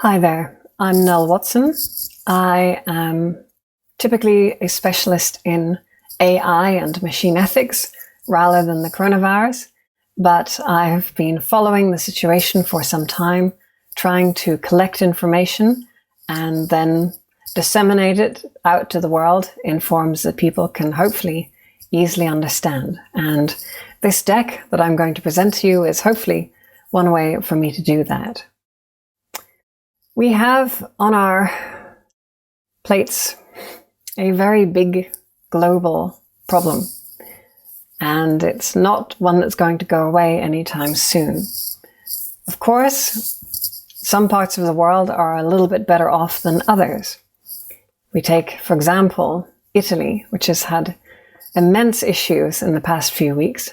Hi there, I'm Nell Watson. I am typically a specialist in AI and machine ethics rather than the coronavirus, but I've been following the situation for some time, trying to collect information and then disseminate it out to the world in forms that people can hopefully easily understand. And this deck that I'm going to present to you is hopefully one way for me to do that. We have on our plates a very big global problem, and it's not one that's going to go away anytime soon. Of course, some parts of the world are a little bit better off than others. We take, for example, Italy, which has had immense issues in the past few weeks.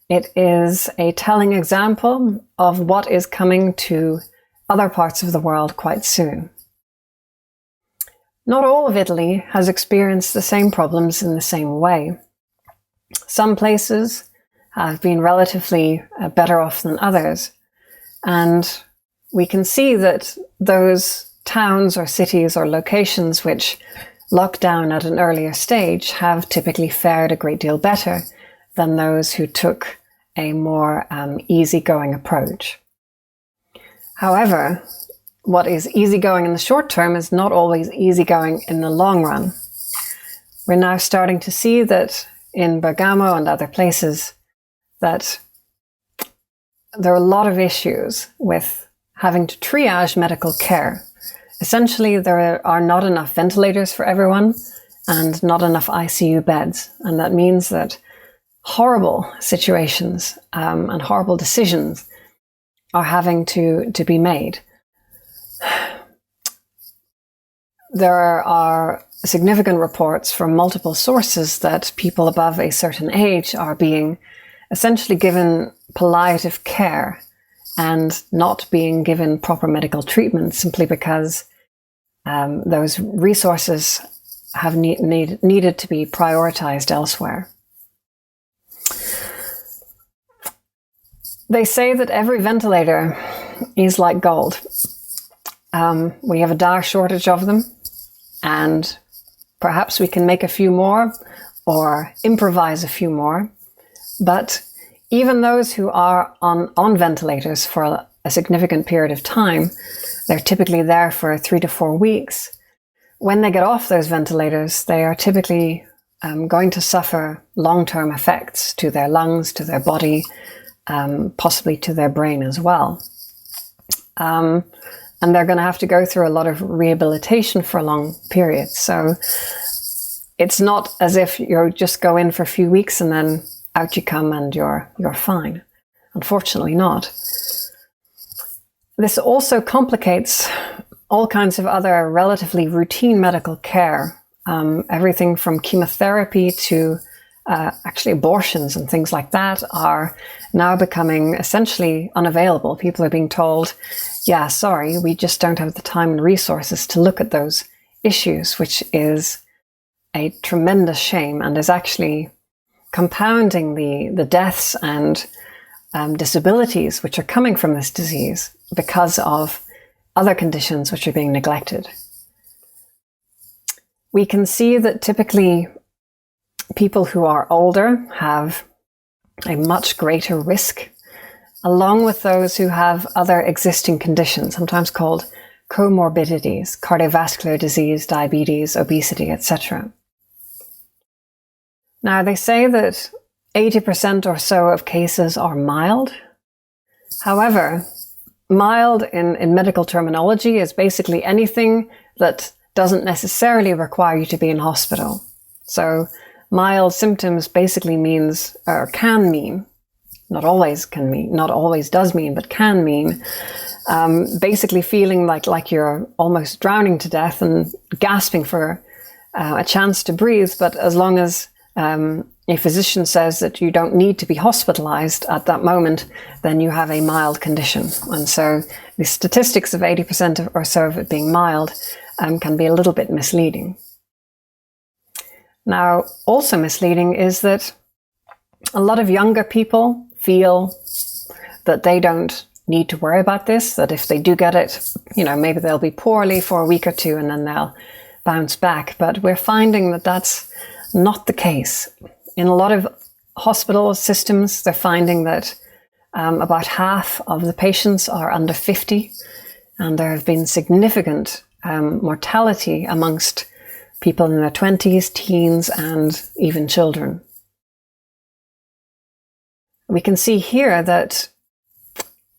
It is a telling example of what is coming to other parts of the world quite soon. Not all of Italy has experienced the same problems in the same way. Some places have been relatively better off than others, and we can see that those towns or cities or locations which lock down at an earlier stage have typically fared a great deal better than those who took a more easygoing approach. However, what is easygoing in the short term is not always easygoing in the long run. We're now starting to see that in Bergamo and other places that there are a lot of issues with having to triage medical care. Essentially, there are not enough ventilators for everyone and not enough ICU beds. And that means that horrible situations and horrible decisions are having to be made. There are significant reports from multiple sources that people above a certain age are being essentially given palliative care and not being given proper medical treatment simply because those resources have needed to be prioritized elsewhere. They say that every ventilator is like gold. We have a dire shortage of them, and perhaps we can make a few more or improvise a few more. But even those who are on ventilators for a significant period of time, they're typically there for 3 to 4 weeks. When they get off those ventilators, they are typically going to suffer long-term effects to their lungs, to their body, possibly to their brain as well. And they're going to have to go through a lot of rehabilitation for a long period. So it's not as if you just go in for a few weeks and then out you come and you're fine. Unfortunately not. This also complicates all kinds of other relatively routine medical care. Everything from chemotherapy to actually abortions and things like that are now becoming essentially unavailable. People are being told, yeah, sorry, we just don't have the time and resources to look at those issues, which is a tremendous shame and is actually compounding the deaths and disabilities which are coming from this disease because of other conditions which are being neglected. We can see that typically people who are older have a much greater risk, along with those who have other existing conditions, sometimes called comorbidities, cardiovascular disease, diabetes, obesity, etc. Now, they say that 80% or so of cases are mild. However, mild in medical terminology is basically anything that doesn't necessarily require you to be in hospital. So mild symptoms basically means, or can mean, not always does mean, but can mean, basically feeling like you're almost drowning to death and gasping for a chance to breathe. But as long as a physician says that you don't need to be hospitalized at that moment, then you have a mild condition. And so the statistics of 80% or so of it being mild can be a little bit misleading. Now, also misleading is that a lot of younger people feel that they don't need to worry about this, that if they do get it, maybe they'll be poorly for a week or two and then they'll bounce back. But we're finding that that's not the case. In a lot of hospital systems, they're finding that about half of the patients are under 50, and there have been significant mortality amongst people in their 20s, teens, and even children. We can see here that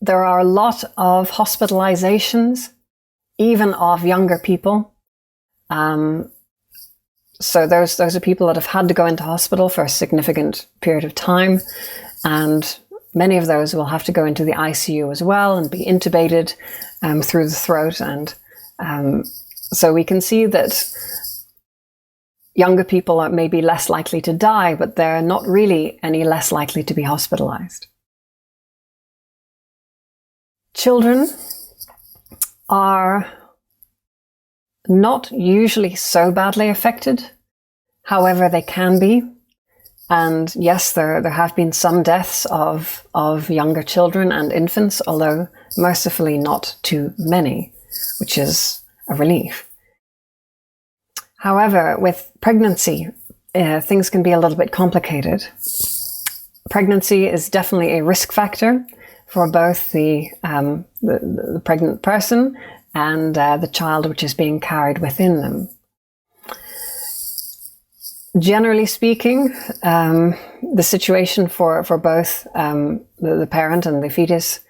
there are a lot of hospitalizations, even of younger people. So those are people that have had to go into hospital for a significant period of time, and many of those will have to go into the ICU as well and be intubated through the throat. And so we can see that younger people are maybe less likely to die, but they're not really any less likely to be hospitalized. Children are not usually so badly affected. However, they can be. And yes, there have been some deaths of younger children and infants, although mercifully not too many, which is a relief. However, with pregnancy, things can be a little bit complicated. Pregnancy is definitely a risk factor for both the pregnant person and the child which is being carried within them. Generally speaking, the situation for both the parent and the fetus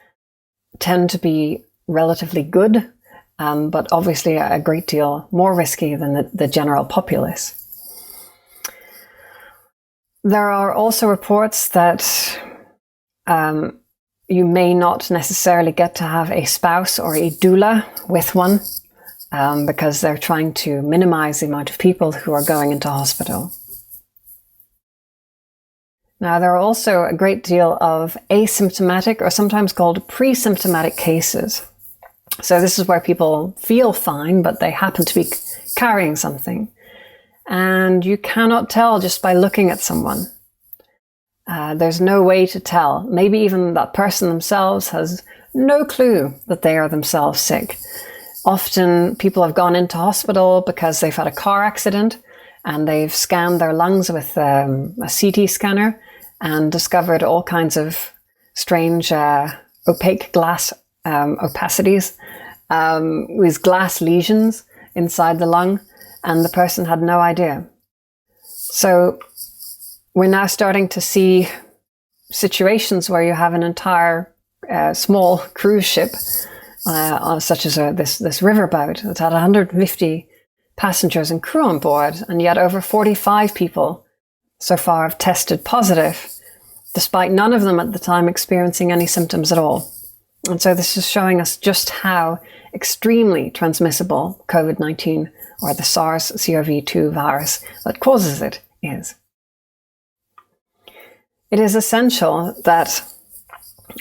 tend to be relatively good, but obviously a great deal more risky than the general populace. There are also reports that you may not necessarily get to have a spouse or a doula with one, because they're trying to minimize the amount of people who are going into hospital. Now, there are also a great deal of asymptomatic, or sometimes called pre-symptomatic cases. So this is where people feel fine, but they happen to be carrying something. And you cannot tell just by looking at someone. There's no way to tell. Maybe even that person themselves has no clue that they are themselves sick. Often people have gone into hospital because they've had a car accident and they've scanned their lungs with a CT scanner and discovered all kinds of strange opaque glass opacities, with glass lesions inside the lung, and the person had no idea. So we're now starting to see situations where you have an entire small cruise ship, such as this riverboat that had 150 passengers and crew on board, and yet over 45 people so far have tested positive, despite none of them at the time experiencing any symptoms at all. And so this is showing us just how extremely transmissible COVID-19, or the SARS-CoV-2 virus that causes it, is. It is essential that,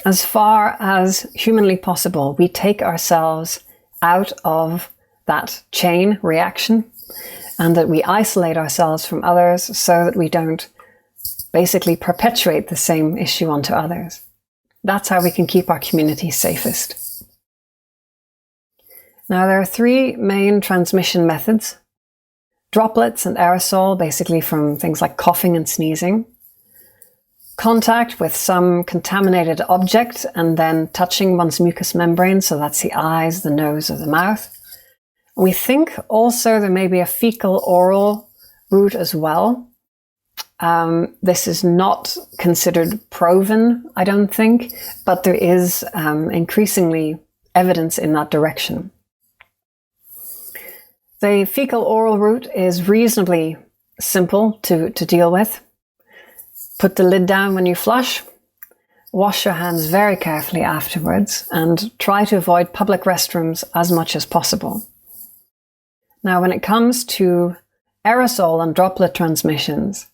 as far as humanly possible, we take ourselves out of that chain reaction, and that we isolate ourselves from others so that we don't basically perpetuate the same issue onto others. That's how we can keep our community safest. Now, there are three main transmission methods: droplets and aerosol, basically from things like coughing and sneezing; contact with some contaminated object and then touching one's mucous membrane, so that's the eyes, the nose, or the mouth. We think also there may be a fecal-oral route as well. This is not considered proven, I don't think, but there is increasingly evidence in that direction. The fecal-oral route is reasonably simple to deal with. Put the lid down when you flush, wash your hands very carefully afterwards, and try to avoid public restrooms as much as possible. Now, when it comes to aerosol and droplet transmissions,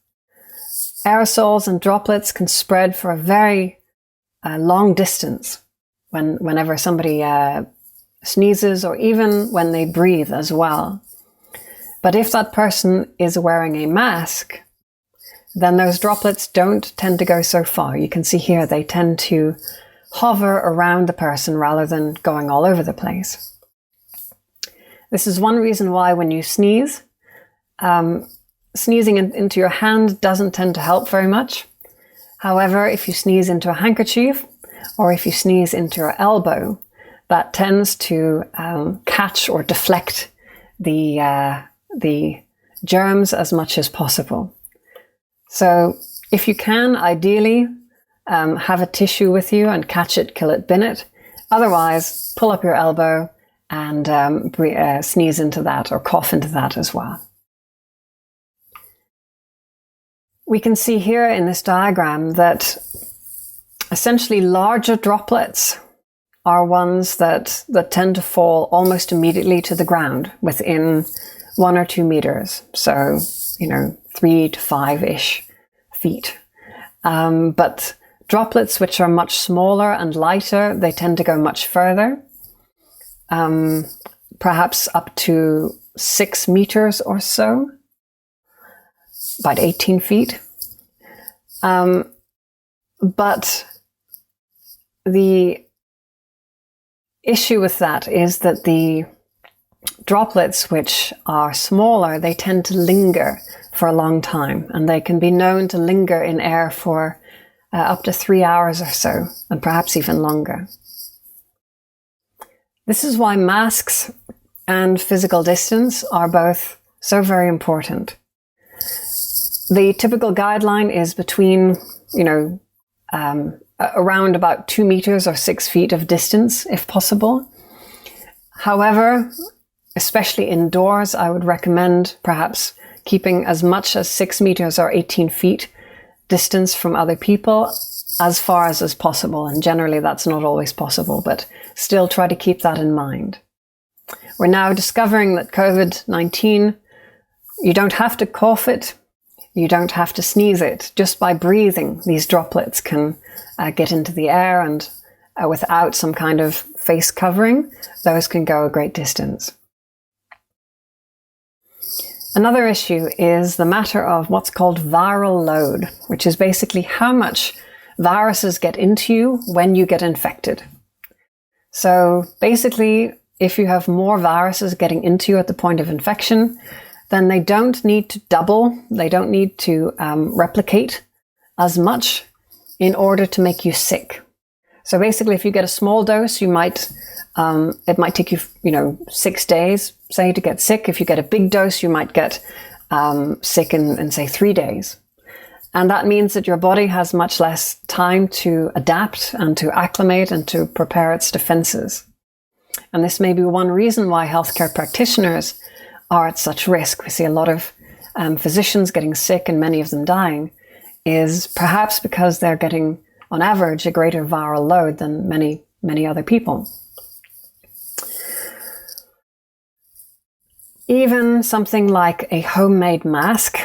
aerosols and droplets can spread for a very long distance whenever somebody sneezes, or even when they breathe as well. But if that person is wearing a mask, then those droplets don't tend to go so far. You can see here they tend to hover around the person rather than going all over the place. This is one reason why when you sneeze, sneezing into your hand doesn't tend to help very much. However, if you sneeze into a handkerchief or if you sneeze into your elbow, that tends to catch or deflect the germs as much as possible. So if you can, ideally, have a tissue with you and catch it, kill it, bin it. Otherwise, pull up your elbow and sneeze into that or cough into that as well. We can see here in this diagram that essentially larger droplets are ones that tend to fall almost immediately to the ground within 1 or 2 meters. So, 3 to 5-ish feet. But droplets which are much smaller and lighter, they tend to go much further. Perhaps up to 6 meters or so, about 18 feet. But the issue with that is that the droplets which are smaller, they tend to linger for a long time, and they can be known to linger in air for up to 3 hours or so, and perhaps even longer. This is why masks and physical distance are both so very important. The typical guideline is between, around about 2 meters or 6 feet of distance, if possible. However, especially indoors, I would recommend perhaps keeping as much as 6 meters or 18 feet distance from other people as far as is possible. And generally that's not always possible, but still try to keep that in mind. We're now discovering that COVID-19, you don't have to cough it, you don't have to sneeze it. Just by breathing, these droplets can get into the air, and without some kind of face covering, those can go a great distance. Another issue is the matter of what's called viral load, which is basically how much viruses get into you when you get infected. So basically, if you have more viruses getting into you at the point of infection, then they don't need to double, they don't need to replicate as much in order to make you sick. So basically, if you get a small dose, it might take you, 6 days, say, to get sick. If you get a big dose, you might get sick in, say, 3 days. And that means that your body has much less time to adapt and to acclimate and to prepare its defenses. And this may be one reason why healthcare practitioners are at such risk. We see a lot of physicians getting sick and many of them dying, is perhaps because they're getting, on average, a greater viral load than many other people. Even something like a homemade mask,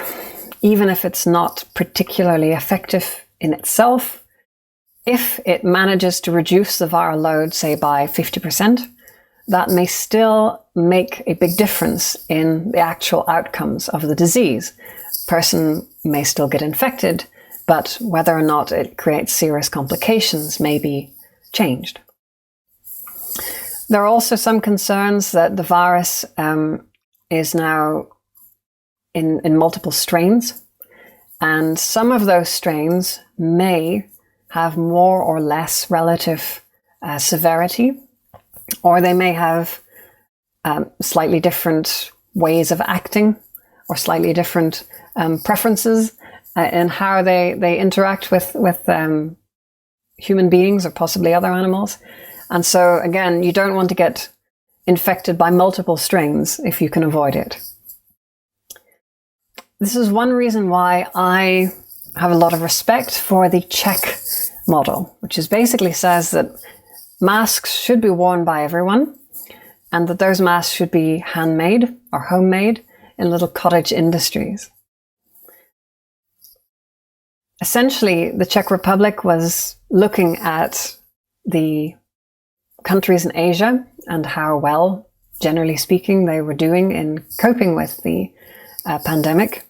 even if it's not particularly effective in itself, if it manages to reduce the viral load, say by 50%, that may still make a big difference in the actual outcomes of the disease. The person may still get infected, but whether or not it creates serious complications may be changed. There are also some concerns that the virus is now in multiple strains, and some of those strains may have more or less relative severity, or they may have slightly different ways of acting or slightly different preferences in how they interact with human beings or possibly other animals. And so again, you don't want to get infected by multiple strains if you can avoid it. This is one reason why I have a lot of respect for the check model, which is basically says that masks should be worn by everyone, and that those masks should be handmade or homemade in little cottage industries. Essentially, the Czech Republic was looking at the countries in Asia and how well, generally speaking, they were doing in coping with the pandemic.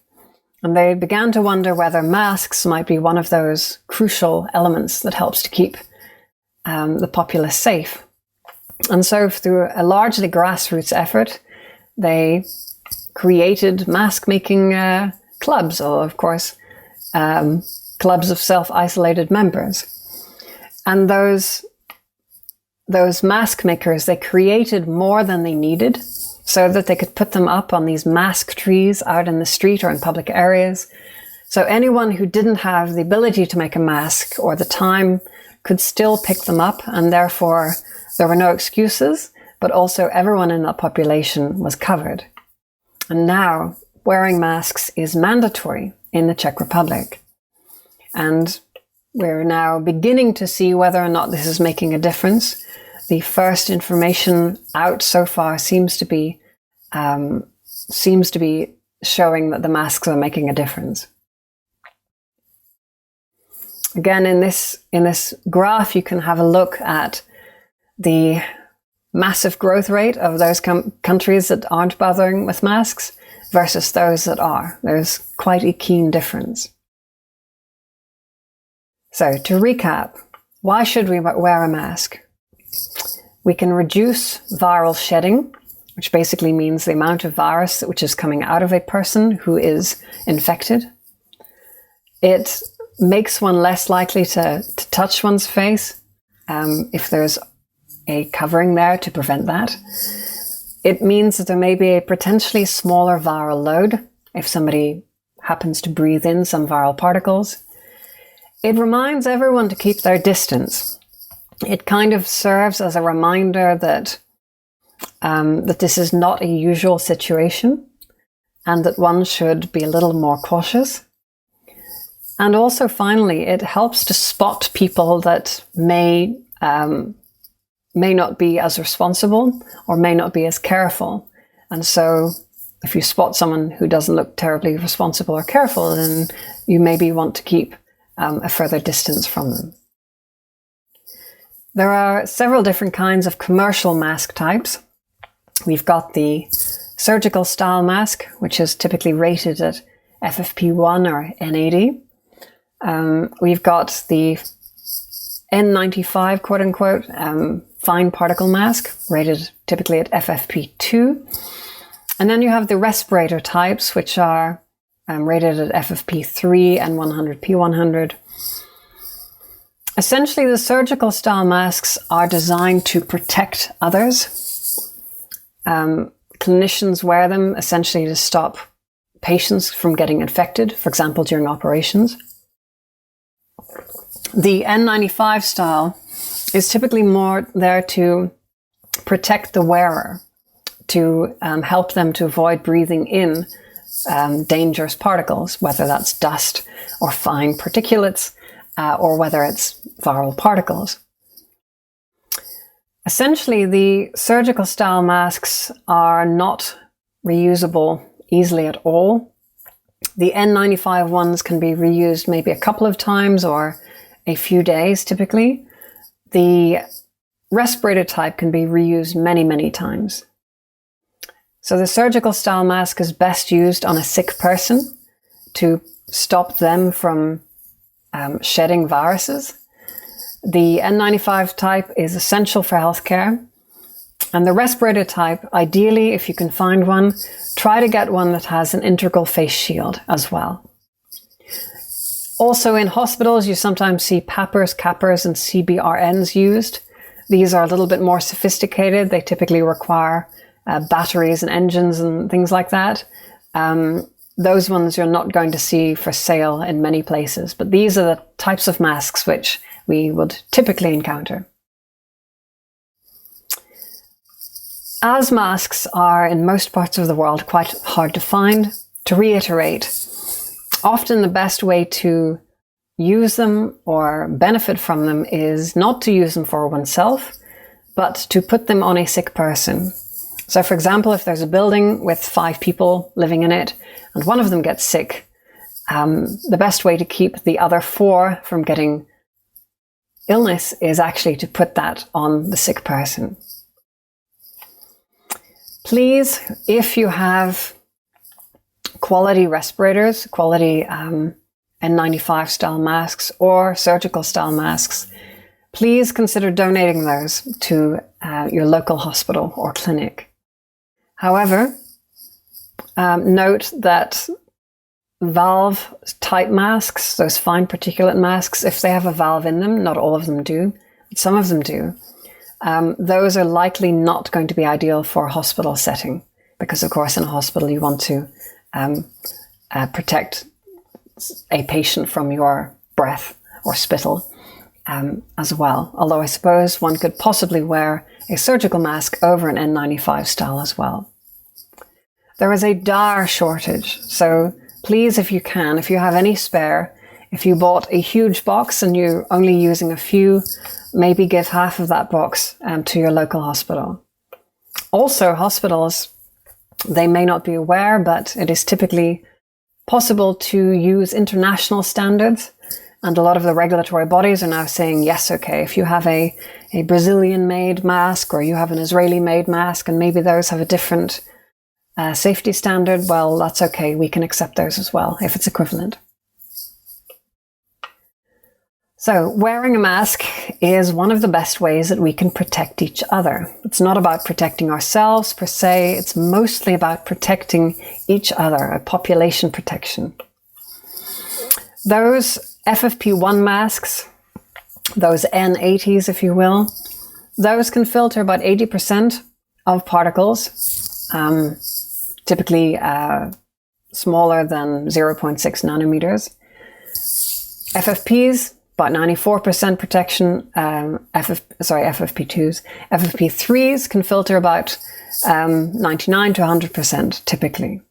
And they began to wonder whether masks might be one of those crucial elements that helps to keep the populace safe. And so through a largely grassroots effort, they created mask-making clubs, or of course, clubs of self-isolated members. And those mask makers, they created more than they needed so that they could put them up on these mask trees out in the street or in public areas. So anyone who didn't have the ability to make a mask or the time could still pick them up, and therefore there were no excuses, but also everyone in that population was covered. And now wearing masks is mandatory in the Czech Republic. And we're now beginning to see whether or not this is making a difference. The first information out so far seems to be showing that the masks are making a difference. Again, in this graph, you can have a look at the massive growth rate of those countries that aren't bothering with masks versus those that are. There's quite a keen difference. So to recap, why should we wear a mask? We can reduce viral shedding, which basically means the amount of virus which is coming out of a person who is infected. It makes one less likely to touch one's face if there's a covering there to prevent that. It means that there may be a potentially smaller viral load if somebody happens to breathe in some viral particles. It reminds everyone to keep their distance. It kind of serves as a reminder that this is not a usual situation and that one should be a little more cautious. And also, finally, it helps to spot people that may not be as responsible or may not be as careful. And so if you spot someone who doesn't look terribly responsible or careful, then you maybe want to keep a further distance from them. There are several different kinds of commercial mask types. We've got the surgical style mask, which is typically rated at FFP1 or N80. We've got the N95, quote unquote, fine particle mask, rated typically at FFP2. And then you have the respirator types, which are rated at FFP3 and 100 P100. Essentially, the surgical style masks are designed to protect others. Clinicians wear them essentially to stop patients from getting infected, for example, during operations. The N95 style is typically more there to protect the wearer, to help them to avoid breathing in dangerous particles, whether that's dust or fine particulates, or whether it's viral particles. Essentially, the surgical style masks are not reusable easily at all. The N95 ones can be reused maybe a couple of times or a few days typically. The respirator type can be reused many, many times. So the surgical style mask is best used on a sick person to stop them from shedding viruses. The N95 type is essential for healthcare. And the respirator type, ideally, if you can find one, try to get one that has an integral face shield as well. Also in hospitals, you sometimes see PAPRs, CAPRs, and CBRNs used. These are a little bit more sophisticated. They typically require batteries and engines and things like that. Those ones you're not going to see for sale in many places, but these are the types of masks which we would typically encounter. As masks are in most parts of the world quite hard to find, to reiterate, often the best way to use them or benefit from them is not to use them for oneself, but to put them on a sick person. So for example, if there's a building with 5 people living in it and one of them gets sick, the best way to keep the other 4 from getting illness is actually to put that on the sick person. Please, if you have quality respirators, quality N95 style masks or surgical style masks, please consider donating those to your local hospital or clinic. However, note that valve type masks, those fine particulate masks, if they have a valve in them, not all of them do, but some of them do, those are likely not going to be ideal for a hospital setting, because of course in a hospital you want to protect a patient from your breath or spittle as well. Although I suppose one could possibly wear a surgical mask over an N95 style as well. There is a dire shortage, so please, if you can, if you have any spare, if you bought a huge box and you're only using a few, maybe give half of that box to your local hospital. Also, hospitals, they may not be aware, but it is typically possible to use international standards. And a lot of the regulatory bodies are now saying, yes, okay, if you have a Brazilian-made mask or you have an Israeli-made mask, and maybe those have a different safety standard, well, that's okay. We can accept those as well if it's equivalent. So wearing a mask is one of the best ways that we can protect each other. It's not about protecting ourselves per se. It's mostly about protecting each other, a population protection. Those FFP1 masks, those N80s, if you will, those can filter about 80% of particles, typically smaller than 0.6 nanometers. FFPs, about 94% protection. FFP2s. FFP3s can filter about 99 to 100% typically.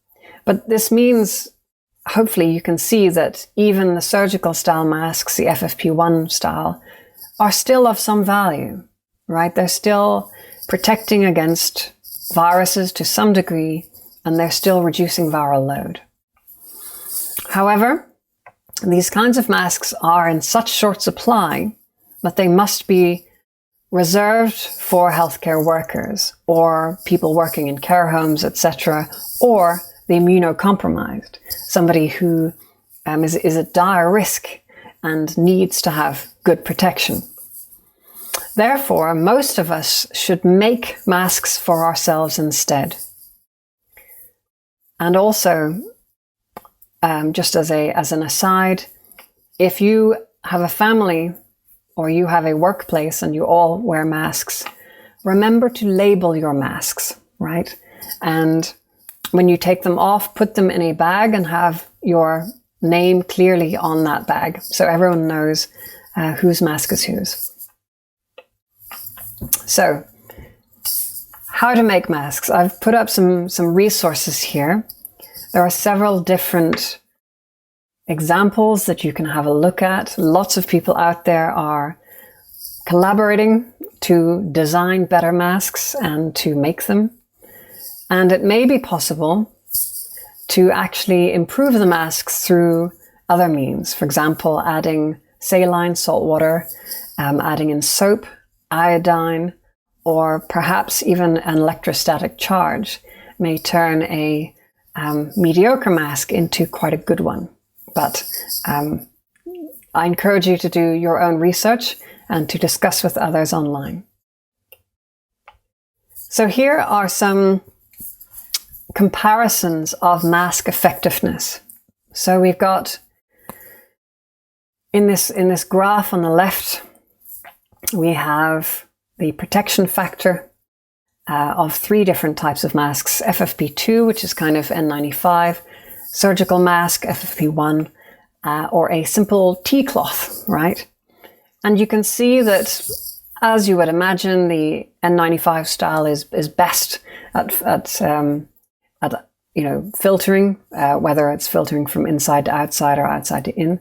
But this means, hopefully you can see that even the surgical style masks, the FFP1 style, are still of some value, right? They're still protecting against viruses to some degree, and they're still reducing viral load. However, these kinds of masks are in such short supply that they must be reserved for healthcare workers or people working in care homes, etc., or the immunocompromised, somebody who is at dire risk and needs to have good protection. Therefore, most of us should make masks for ourselves instead. And also, just as an aside, if you have a family or you have a workplace and you all wear masks, remember to label your masks, right? And when you take them off, put them in a bag and have your name clearly on that bag so everyone knows whose mask is whose. So, how to make masks. I've put up some resources here. There are several different examples that you can have a look at. Lots of people out there are collaborating to design better masks and to make them. And it may be possible to actually improve the masks through other means. For example, adding saline, salt water, adding in soap, iodine, or perhaps even an electrostatic charge may turn a mediocre mask into quite a good one. But I encourage you to do your own research and to discuss with others online. So here are some comparisons of mask effectiveness. So we've got in this graph on the left, we have the protection factor of 3 different types of masks: FFP2, which is kind of N95, surgical mask, FFP1, or a simple tea-cloth, right? And you can see that, as you would imagine, the N95 style is best at filtering, whether it's filtering from inside to outside or outside to in.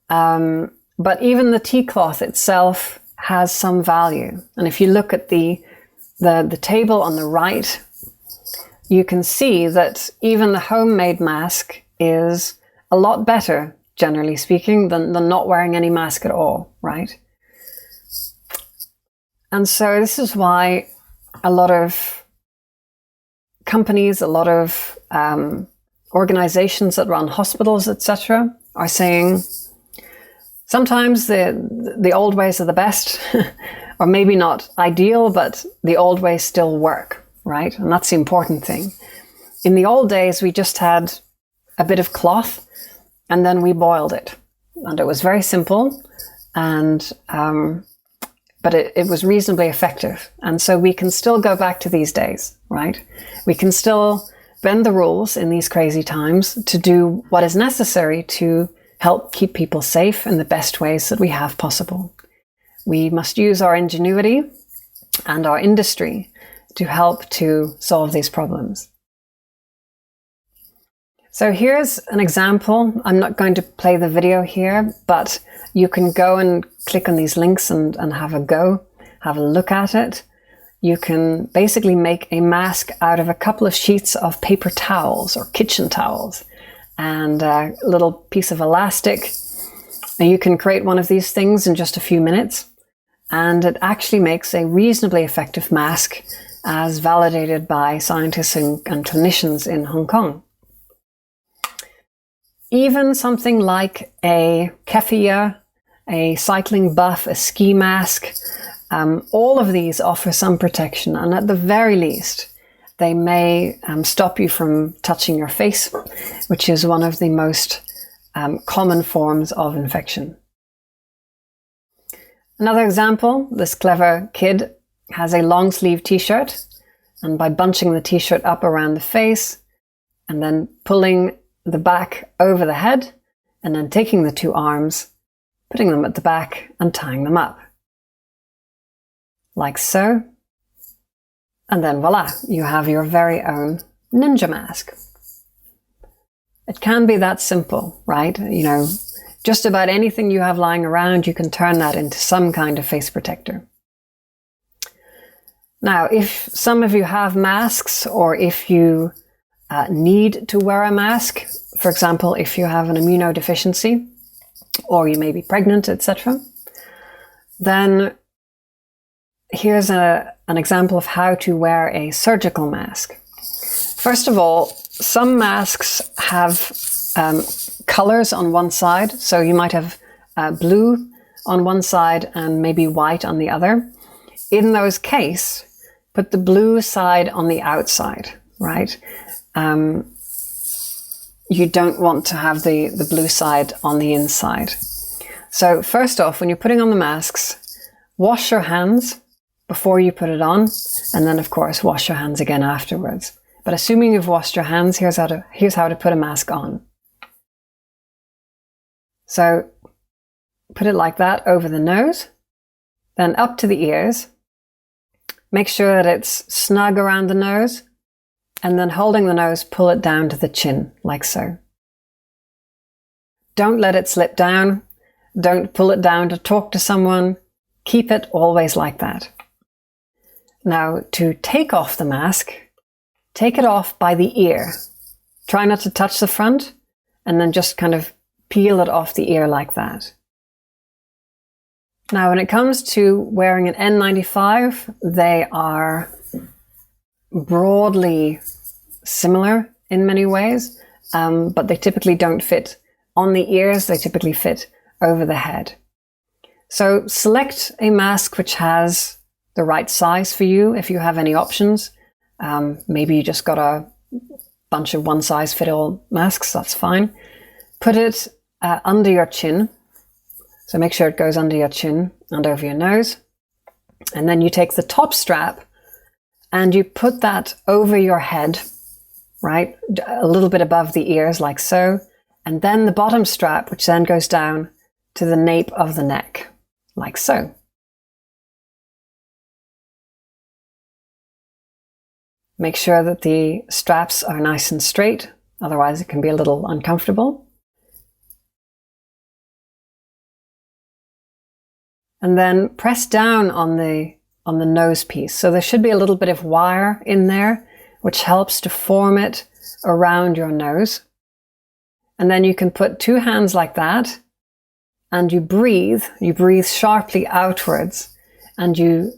But even the tea-cloth itself has some value. And if you look at the table on the right, you can see that even the homemade mask is a lot better, generally speaking, than not wearing any mask at all, right? And so this is why a lot of companies, a lot of organizations that run hospitals, etc., are saying, Sometimes the old ways are the best, or maybe not ideal, but the old ways still work, right? And that's the important thing. In the old days, we just had a bit of cloth and then we boiled it. And it was very simple, and but it was reasonably effective. And so we can still go back to these days, right? We can still bend the rules in these crazy times to do what is necessary to help keep people safe in the best ways that we have possible. We must use our ingenuity and our industry to help to solve these problems. So here's an example. I'm not going to play the video here, but you can go and click on these links and have a look at it. You can basically make a mask out of a couple of sheets of paper towels or kitchen towels and a little piece of elastic. And you can create one of these things in just a few minutes, and it actually makes a reasonably effective mask as validated by scientists and clinicians in Hong Kong. Even something like a keffiyeh, a cycling buff, a ski mask, all of these offer some protection, and at the very least, they may stop you from touching your face, which is one of the most common forms of infection. Another example, this clever kid has a long sleeve t-shirt, and by bunching the t-shirt up around the face and then pulling the back over the head and then taking the two arms, putting them at the back and tying them up. Like so. And then voila, you have your very own ninja mask. It can be that simple, right? You know, just about anything you have lying around, you can turn that into some kind of face protector. Now, if some of you have masks, or if you need to wear a mask, for example, if you have an immunodeficiency, or you may be pregnant, etc., then here's an example of how to wear a surgical mask. First of all, some masks have colors on one side, so you might have blue on one side and maybe white on the other. In those cases, put the blue side on the outside, right? You don't want to have the blue side on the inside. So first off, when you're putting on the masks, wash your hands before you put it on, and then of course wash your hands again afterwards. But assuming you've washed your hands, here's how to put a mask on. So put it like that over the nose, then up to the ears. Make sure that it's snug around the nose, and then holding the nose, pull it down to the chin, like so. Don't let it slip down. Don't pull it down to talk to someone. Keep it always like that. Now, to take off the mask, take it off by the ear. Try not to touch the front, and then just kind of peel it off the ear like that. Now, when it comes to wearing an N95, they are broadly similar in many ways, but they typically don't fit on the ears. They typically fit over the head. So select a mask which has the right size for you if you have any options. Maybe you just got a bunch of one-size-fit-all masks, that's fine. Put it under your chin. So make sure it goes under your chin and over your nose. And then you take the top strap and you put that over your head, right? A little bit above the ears, like so. And then the bottom strap, which then goes down to the nape of the neck, like so. Make sure that the straps are nice and straight, otherwise it can be a little uncomfortable. And then press down on the nose piece. So there should be a little bit of wire in there, which helps to form it around your nose. And then you can put two hands like that, and you breathe sharply outwards, and you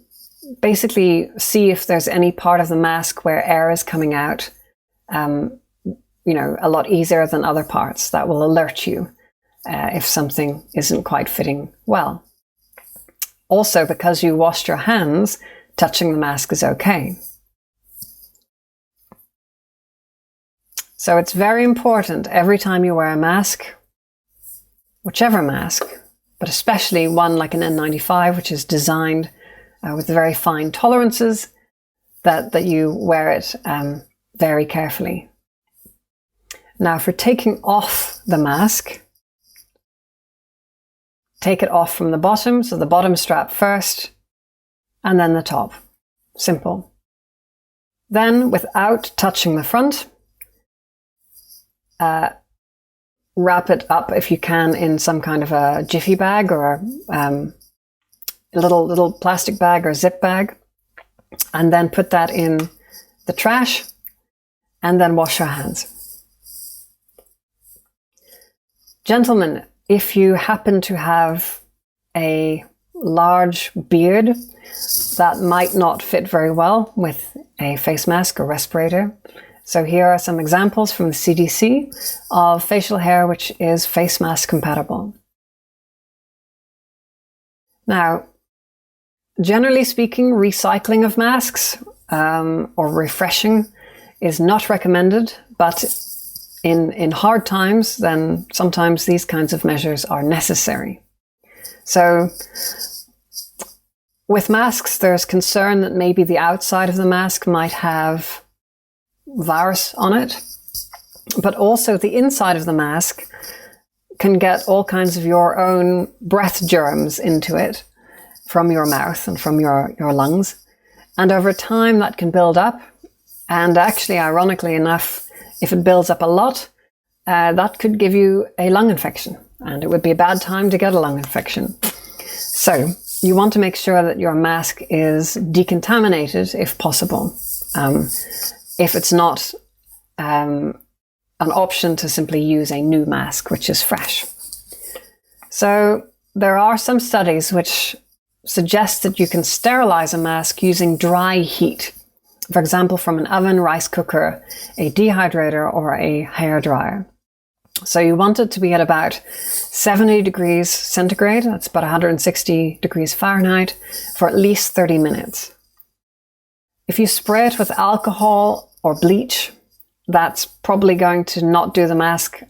basically see if there's any part of the mask where air is coming out, a lot easier than other parts. That will alert you if something isn't quite fitting well. Also, because you washed your hands, touching the mask is okay. So it's very important every time you wear a mask, whichever mask, but especially one like an N95, which is designed with very fine tolerances, that you wear it very carefully. Now, for taking off the mask, take it off from the bottom, so the bottom strap first, and then the top. Simple. Then, without touching the front, wrap it up if you can in some kind of a jiffy bag or a little plastic bag or zip bag, and then put that in the trash, and then wash your hands. Gentlemen, if you happen to have a large beard, that might not fit very well with a face mask or respirator. So here are some examples from the CDC of facial hair which is face mask compatible. Now, generally speaking, recycling of masks or refreshing is not recommended, but in hard times, then sometimes these kinds of measures are necessary. So with masks, there's concern that maybe the outside of the mask might have virus on it, but also the inside of the mask can get all kinds of your own breath germs into it from your mouth and from your lungs. And over time that can build up. And actually, ironically enough, if it builds up a lot, that could give you a lung infection, and it would be a bad time to get a lung infection. So you want to make sure that your mask is decontaminated if possible. If it's not an option to simply use a new mask, which is fresh. So there are some studies which suggest that you can sterilize a mask using dry heat. For example, from an oven, rice cooker, a dehydrator, or a hairdryer. So you want it to be at about 70 degrees centigrade, that's about 160 degrees Fahrenheit, for at least 30 minutes. If you spray it with alcohol or bleach, that's probably going to not do the mask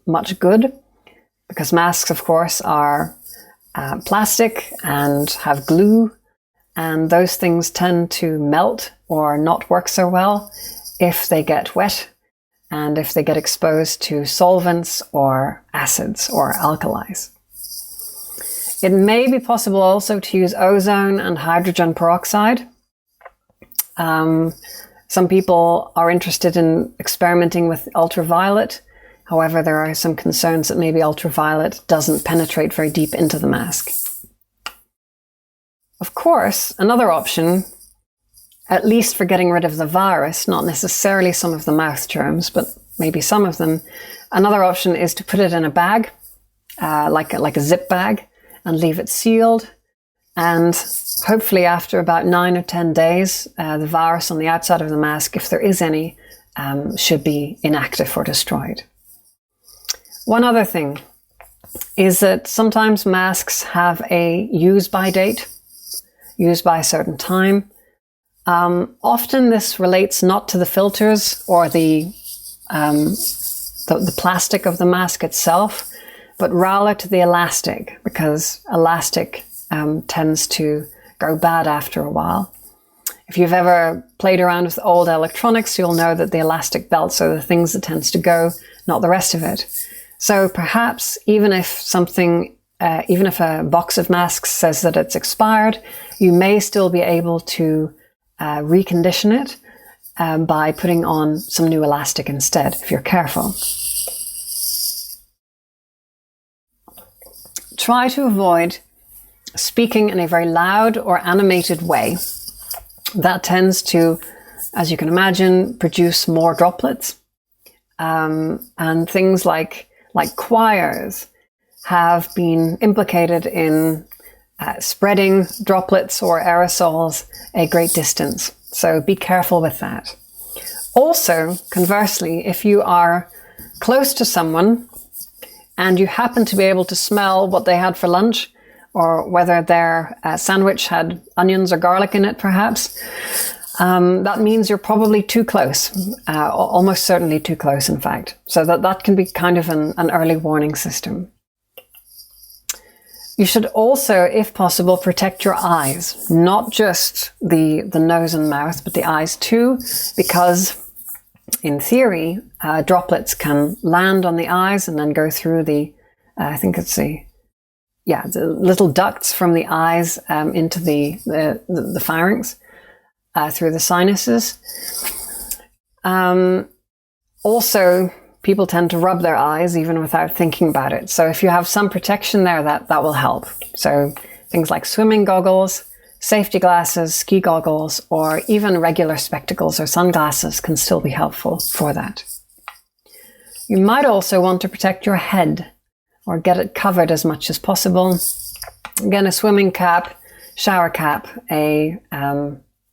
much good, because masks, of course, are plastic and have glue, and those things tend to melt or not work so well if they get wet and if they get exposed to solvents or acids or alkalis. It may be possible also to use ozone and hydrogen peroxide. Some people are interested in experimenting with ultraviolet. However, there are some concerns that maybe ultraviolet doesn't penetrate very deep into the mask. Of course, another option, at least for getting rid of the virus, not necessarily some of the mouth germs, but maybe some of them, another option is to put it in a bag, like a zip bag, and leave it sealed. And hopefully after about 9 or 10 days, the virus on the outside of the mask, if there is any, should be inactive or destroyed. One other thing is that sometimes masks have a use-by date, used by a certain time. Often this relates not to the filters or the plastic of the mask itself, but rather to the elastic, because elastic tends to go bad after a while. If you've ever played around with old electronics, you'll know that the elastic belts are the things that tends to go, not the rest of it. So perhaps even if a box of masks says that it's expired, you may still be able to recondition it by putting on some new elastic instead, if you're careful. Try to avoid speaking in a very loud or animated way. That tends to, as you can imagine, produce more droplets. And things like choirs have been implicated in spreading droplets or aerosols a great distance. So be careful with that. Also, conversely, if you are close to someone and you happen to be able to smell what they had for lunch, or whether their sandwich had onions or garlic in it, perhaps, that means you're probably too close, almost certainly too close, in fact. So that can be kind of an early warning system. You should also, if possible, protect your eyes, not just the nose and mouth, but the eyes too, because in theory, droplets can land on the eyes and then go through the, I think it's the little ducts from the eyes into the pharynx, through the sinuses. Also, people tend to rub their eyes even without thinking about it. So if you have some protection there, that will help. So things like swimming goggles, safety glasses, ski goggles, or even regular spectacles or sunglasses can still be helpful for that. You might also want to protect your head or get it covered as much as possible. Again, a swimming cap, shower cap, a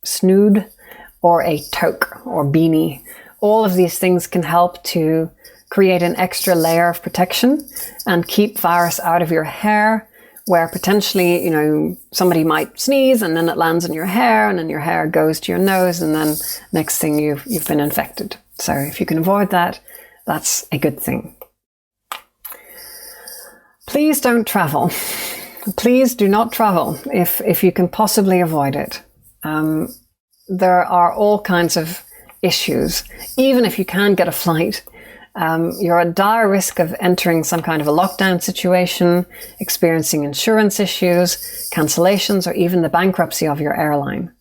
snood, or a toque or beanie. All of these things can help to create an extra layer of protection and keep virus out of your hair, where potentially, somebody might sneeze and then it lands in your hair, and then your hair goes to your nose, and then next thing you've been infected. So if you can avoid that, that's a good thing. Please don't travel. Please do not travel if you can possibly avoid it. There are all kinds of issues. Even if you can get a flight, you're at dire risk of entering some kind of a lockdown situation, experiencing insurance issues, cancellations, or even the bankruptcy of your airline.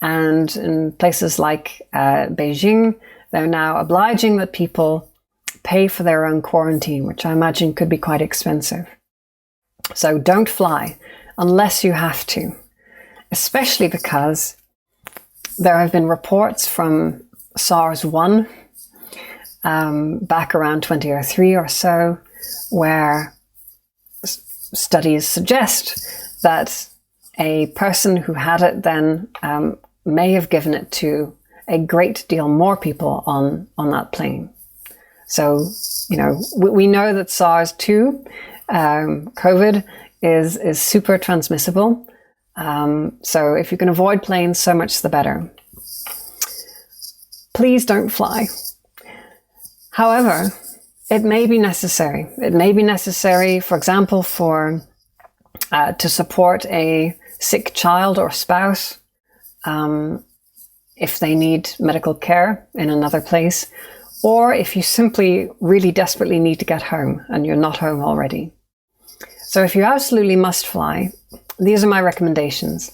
And in places like Beijing, they're now obliging that people pay for their own quarantine, which I imagine could be quite expensive. So don't fly unless you have to, especially because there have been reports from SARS-1 back around 2003 or so, where studies suggest that a person who had it then may have given it to a great deal more people on that plane. So, we know that SARS-2, COVID, is super transmissible. So if you can avoid planes, so much the better. Please don't fly. However, it may be necessary. It may be necessary, for example, to support a sick child or spouse, if they need medical care in another place, or if you simply really desperately need to get home and you're not home already. So if you absolutely must fly, these are my recommendations.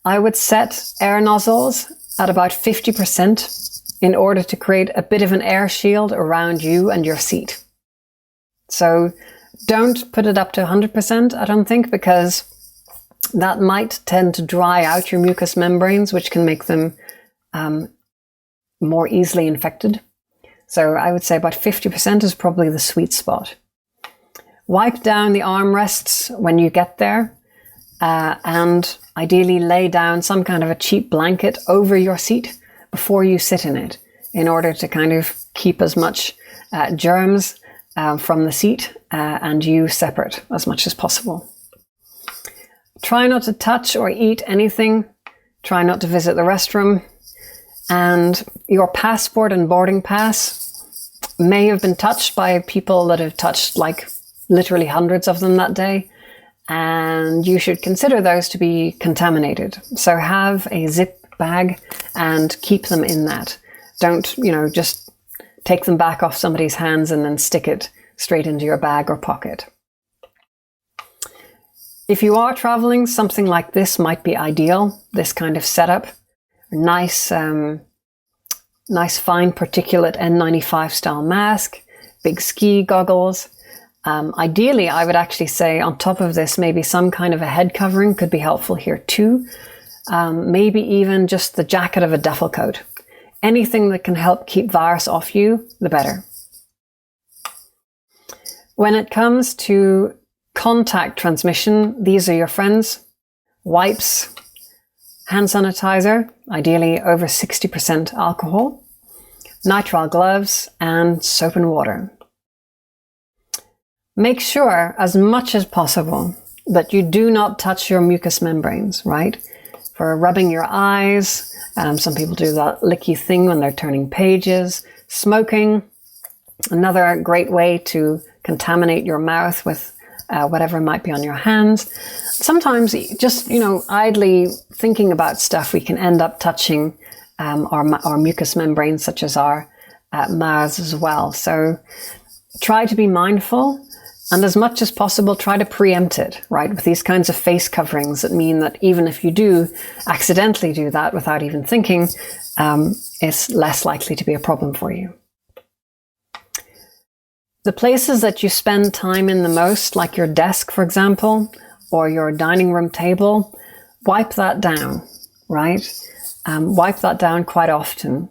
I would set air nozzles at about 50% in order to create a bit of an air shield around you and your seat. So don't put it up to 100%, I don't think, because that might tend to dry out your mucous membranes, which can make them more easily infected. So I would say about 50% is probably the sweet spot. Wipe down the armrests when you get there, and ideally lay down some kind of a cheap blanket over your seat before you sit in it, in order to kind of keep as much germs from the seat and you separate as much as possible. Try not to touch or eat anything. Try not to visit the restroom. And your passport and boarding pass may have been touched by people that have touched literally hundreds of them that day. And you should consider those to be contaminated. So have a zip bag and keep them in that. Don't, just take them back off somebody's hands and then stick it straight into your bag or pocket. If you are traveling, something like this might be ideal, this kind of setup. Nice fine particulate N95 style mask, big ski goggles. Ideally, I would actually say on top of this, maybe some kind of a head covering could be helpful here too. Maybe even just the jacket of a duffel coat. Anything that can help keep virus off you, the better. When it comes to contact transmission, these are your friends. Wipes, hand sanitizer, ideally over 60% alcohol, nitrile gloves, and soap and water. Make sure as much as possible that you do not touch your mucous membranes, right? For rubbing your eyes, some people do that licky thing when they're turning pages. Smoking, another great way to contaminate your mouth with whatever might be on your hands. Sometimes just, idly thinking about stuff, we can end up touching our mucous membranes, such as our mouths as well. So try to be mindful, and as much as possible, try to preempt it, right? With these kinds of face coverings that mean that even if you do accidentally do that without even thinking, it's less likely to be a problem for you. The places that you spend time in the most, like your desk, for example, or your dining room table, wipe that down, right? Wipe that down quite often.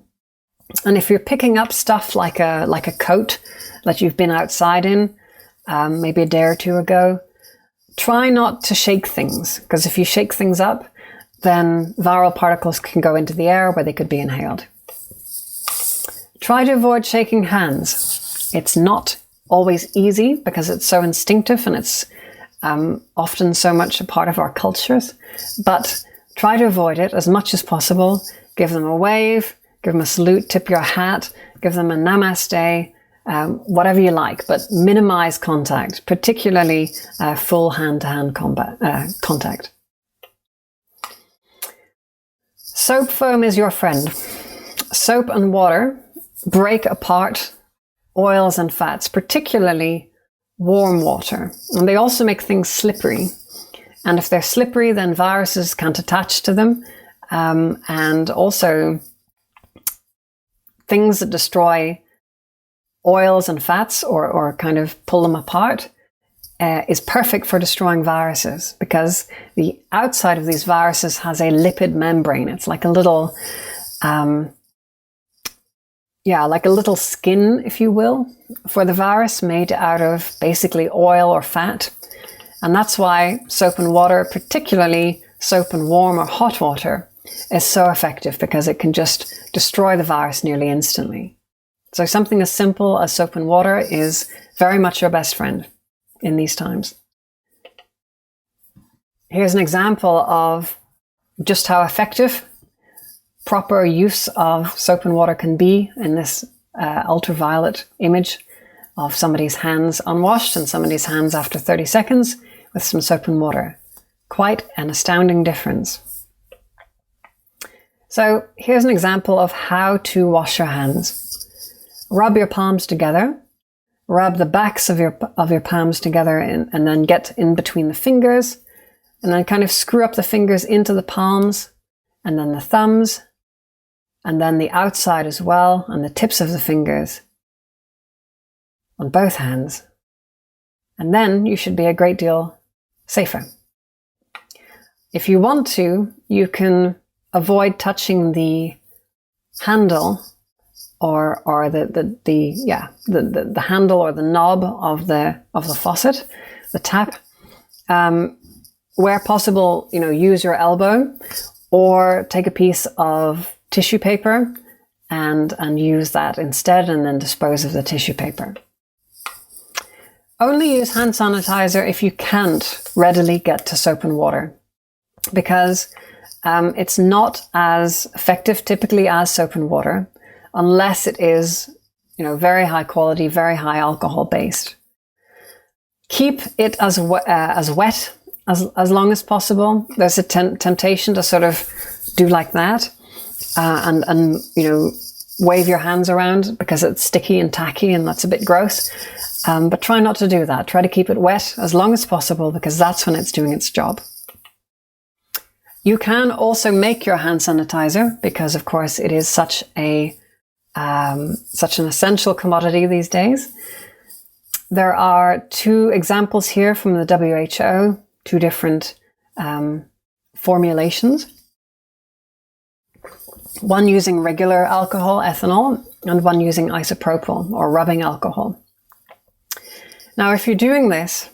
And if you're picking up stuff like a coat that you've been outside in, maybe a day or two ago, try not to shake things, because if you shake things up, then viral particles can go into the air where they could be inhaled. Try to avoid shaking hands. It's not always easy because it's so instinctive and it's often so much a part of our cultures, but try to avoid it as much as possible. Give them a wave, give them a salute, tip your hat, give them a namaste, whatever you like, but minimize contact, particularly full hand-to-hand contact. Soap foam is your friend. Soap and water break apart oils and fats, particularly warm water. And they also make things slippery. And if they're slippery, then viruses can't attach to them. And also things that destroy oils and fats or kind of pull them apart is perfect for destroying viruses, because the outside of these viruses has a lipid membrane. It's like a little, like a little skin, if you will, for the virus, made out of basically oil or fat. And that's why soap and water, particularly soap and warm or hot water, is so effective, because it can just destroy the virus nearly instantly. So something as simple as soap and water is very much your best friend in these times. Here's an example of just how effective proper use of soap and water can be in this ultraviolet image of somebody's hands unwashed and somebody's hands after 30 seconds with some soap and water. Quite an astounding difference. So here's an example of how to wash your hands. Rub your palms together. Rub the backs of your palms together and then get in between the fingers, and then kind of screw up the fingers into the palms, and then the thumbs, and then the outside as well, and the tips of the fingers on both hands. And then you should be a great deal safer. If you want to, you can avoid touching the handle or the handle or the knob of the faucet, the tap. Where possible, use your elbow or take a piece of tissue paper and use that instead, and then dispose of the tissue paper. Only use hand sanitizer if you can't readily get to soap and water, because it's not as effective typically as soap and water, unless it is, very high quality, very high alcohol based. Keep it as wet as long as possible. There's a temptation to sort of do like that and wave your hands around because it's sticky and tacky and that's a bit gross. But try not to do that. Try to keep it wet as long as possible, because that's when it's doing its job. You can also make your hand sanitizer, because of course it is such an essential commodity these days. There are 2 examples here from the WHO, 2 different formulations. One using regular alcohol, ethanol, and one using isopropyl or rubbing alcohol. Now, if you're doing this,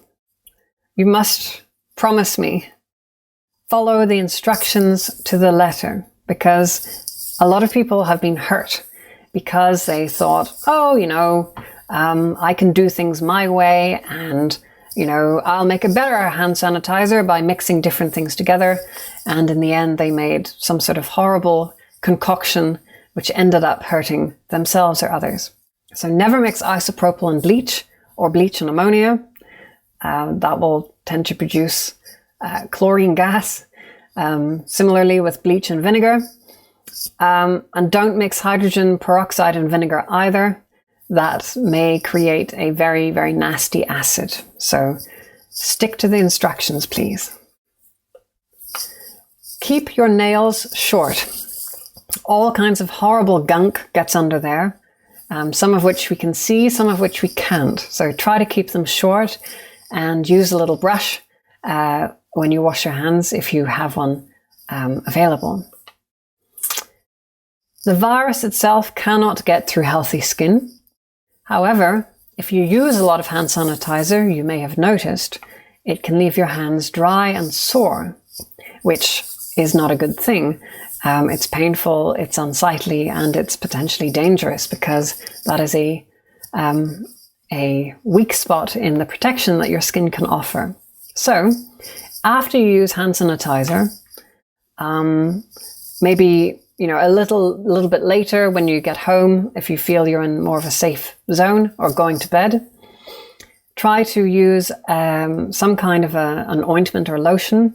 you must promise me, follow the instructions to the letter, because a lot of people have been hurt because they thought, I can do things my way, and I'll make a better hand sanitizer by mixing different things together. And in the end, they made some sort of horrible concoction which ended up hurting themselves or others. So never mix isopropyl and bleach, or bleach and ammonia. That will tend to produce chlorine gas. Similarly with bleach and vinegar. And don't mix hydrogen peroxide and vinegar either. That may create a very, very nasty acid. So stick to the instructions, please. Keep your nails short. All kinds of horrible gunk gets under there. Some of which we can see, some of which we can't. So try to keep them short and use a little brush when you wash your hands if you have one available. The virus itself cannot get through healthy skin. However, if you use a lot of hand sanitizer, you may have noticed, it can leave your hands dry and sore, which is not a good thing. It's painful, it's unsightly, and it's potentially dangerous because that is a weak spot in the protection that your skin can offer. So, after you use hand sanitizer, maybe a little bit later when you get home, if you feel you're in more of a safe zone or going to bed, try to use some kind of an ointment or lotion,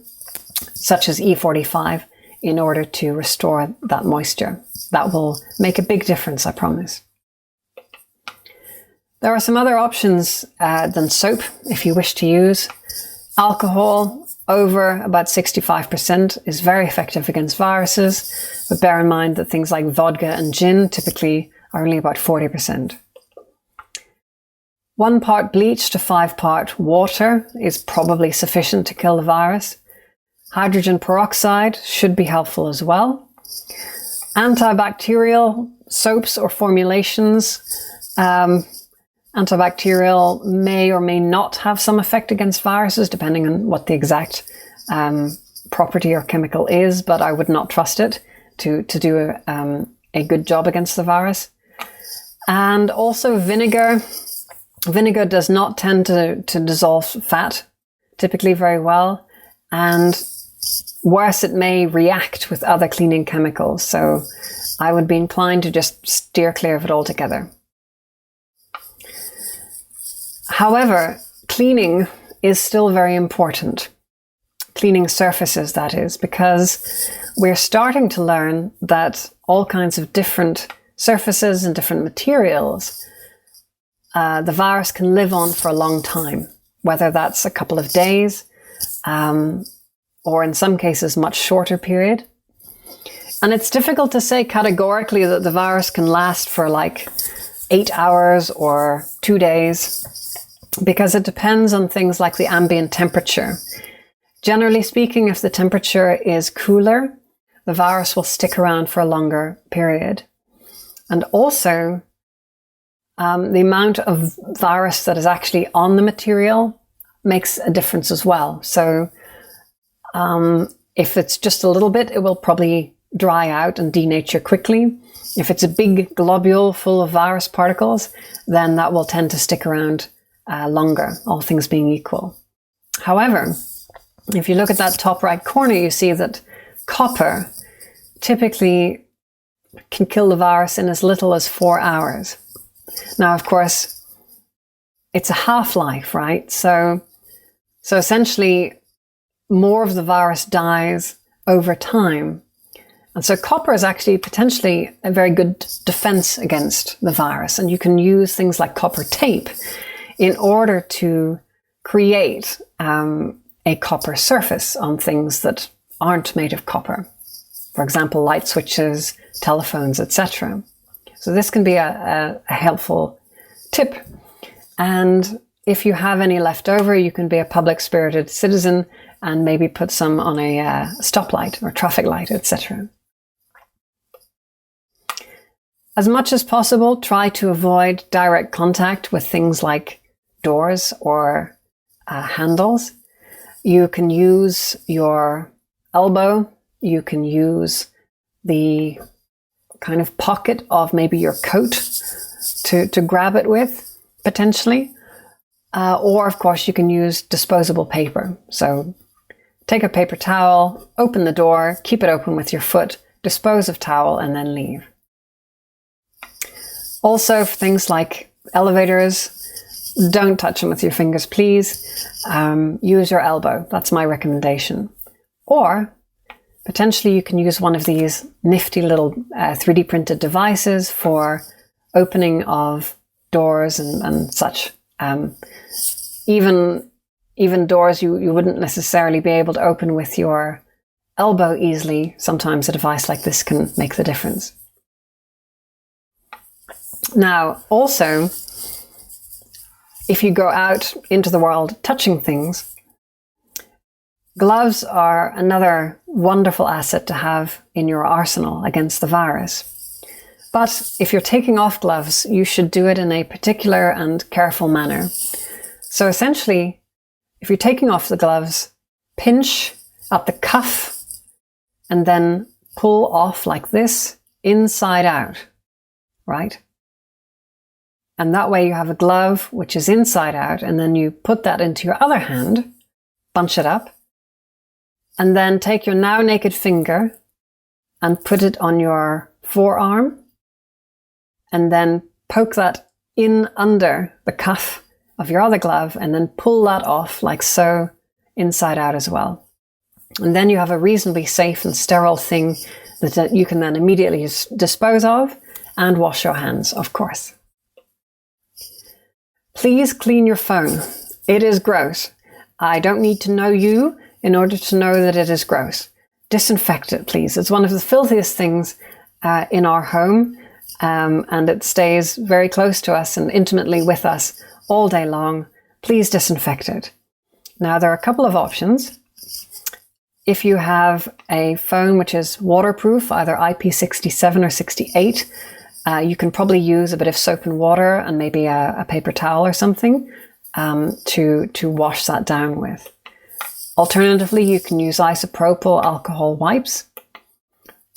such as E45, in order to restore that moisture. That will make a big difference, I promise. There are some other options than soap if you wish to use. Alcohol over about 65% is very effective against viruses, but bear in mind that things like vodka and gin typically are only about 40%. 1 part bleach to 5 part water is probably sufficient to kill the virus. Hydrogen peroxide should be helpful as well. Antibacterial soaps or formulations, antibacterial may or may not have some effect against viruses, depending on what the exact property or chemical is, but I would not trust it to do a good job against the virus. And also vinegar. Vinegar does not tend to dissolve fat typically very well, and worse, it may react with other cleaning chemicals. So I would be inclined to just steer clear of it altogether. However, cleaning is still very important. Cleaning surfaces, that is, because we're starting to learn that all kinds of different surfaces and different materials, the virus can live on for a long time, whether that's a couple of days, or in some cases, much shorter period. And it's difficult to say categorically that the virus can last for like 8 hours or 2 days, because it depends on things like the ambient temperature. Generally speaking, if the temperature is cooler, the virus will stick around for a longer period. And also, the amount of virus that is actually on the material makes a difference as well. So if it's just a little bit, it will probably dry out and denature quickly. If it's a big globule full of virus particles, then that will tend to stick around longer, all things being equal. However, if you look at that top right corner, you see that copper typically can kill the virus in as little as 4 hours. Now, of course, it's a half-life, right? So essentially, more of the virus dies over time. And so copper is actually potentially a very good defense against the virus. And you can use things like copper tape in order to create a copper surface on things that aren't made of copper. For example, light switches, telephones, etc. So this can be a helpful tip. And if you have any left over, you can be a public-spirited citizen and maybe put some on a stoplight or traffic light, etc. As much as possible, try to avoid direct contact with things like doors or handles. You can use your elbow, you can use the kind of pocket of maybe your coat to grab it with. potentially. Or, of course, you can use disposable paper. So take a paper towel, open the door, keep it open with your foot, dispose of towel, and then leave. Also, for things like elevators, don't touch them with your fingers, please. Use your elbow. That's my recommendation. Or potentially you can use one of these nifty little 3D printed devices for opening of doors and such. Even doors you wouldn't necessarily be able to open with your elbow easily. Sometimes a device like this can make the difference. Now, also, if you go out into the world touching things, gloves are another wonderful asset to have in your arsenal against the virus. But if you're taking off gloves, you should do it in a particular and careful manner. So essentially, if you're taking off the gloves, pinch at the cuff and then pull off like this, inside out, right? And that way you have a glove which is inside out, and then you put that into your other hand, bunch it up, and then take your now naked finger and put it on your forearm, and then poke that in under the cuff of your other glove, and then pull that off like so, inside out as well. And then you have a reasonably safe and sterile thing that you can then immediately dispose of and wash your hands, of course. Please clean your phone. It is gross. I don't need to know you in order to know that it is gross. Disinfect it, please. It's one of the filthiest things in our home, and it stays very close to us and intimately with us all day long. Please disinfect it. Now, there are a couple of options. If you have a phone which is waterproof, either IP67 or 68, you can probably use a bit of soap and water and maybe a paper towel or something to wash that down with. Alternatively, you can use isopropyl alcohol wipes,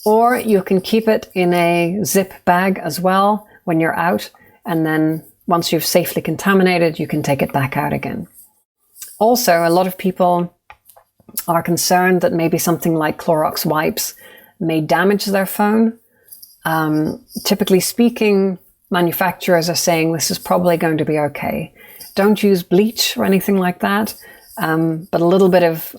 or you can keep it in a zip bag as well when you're out, and then once you've safely contaminated, you can take it back out again. Also, a lot of people are concerned that maybe something like Clorox wipes may damage their phone. Typically speaking, manufacturers are saying this is probably going to be okay. Don't use bleach or anything like that, but a little bit of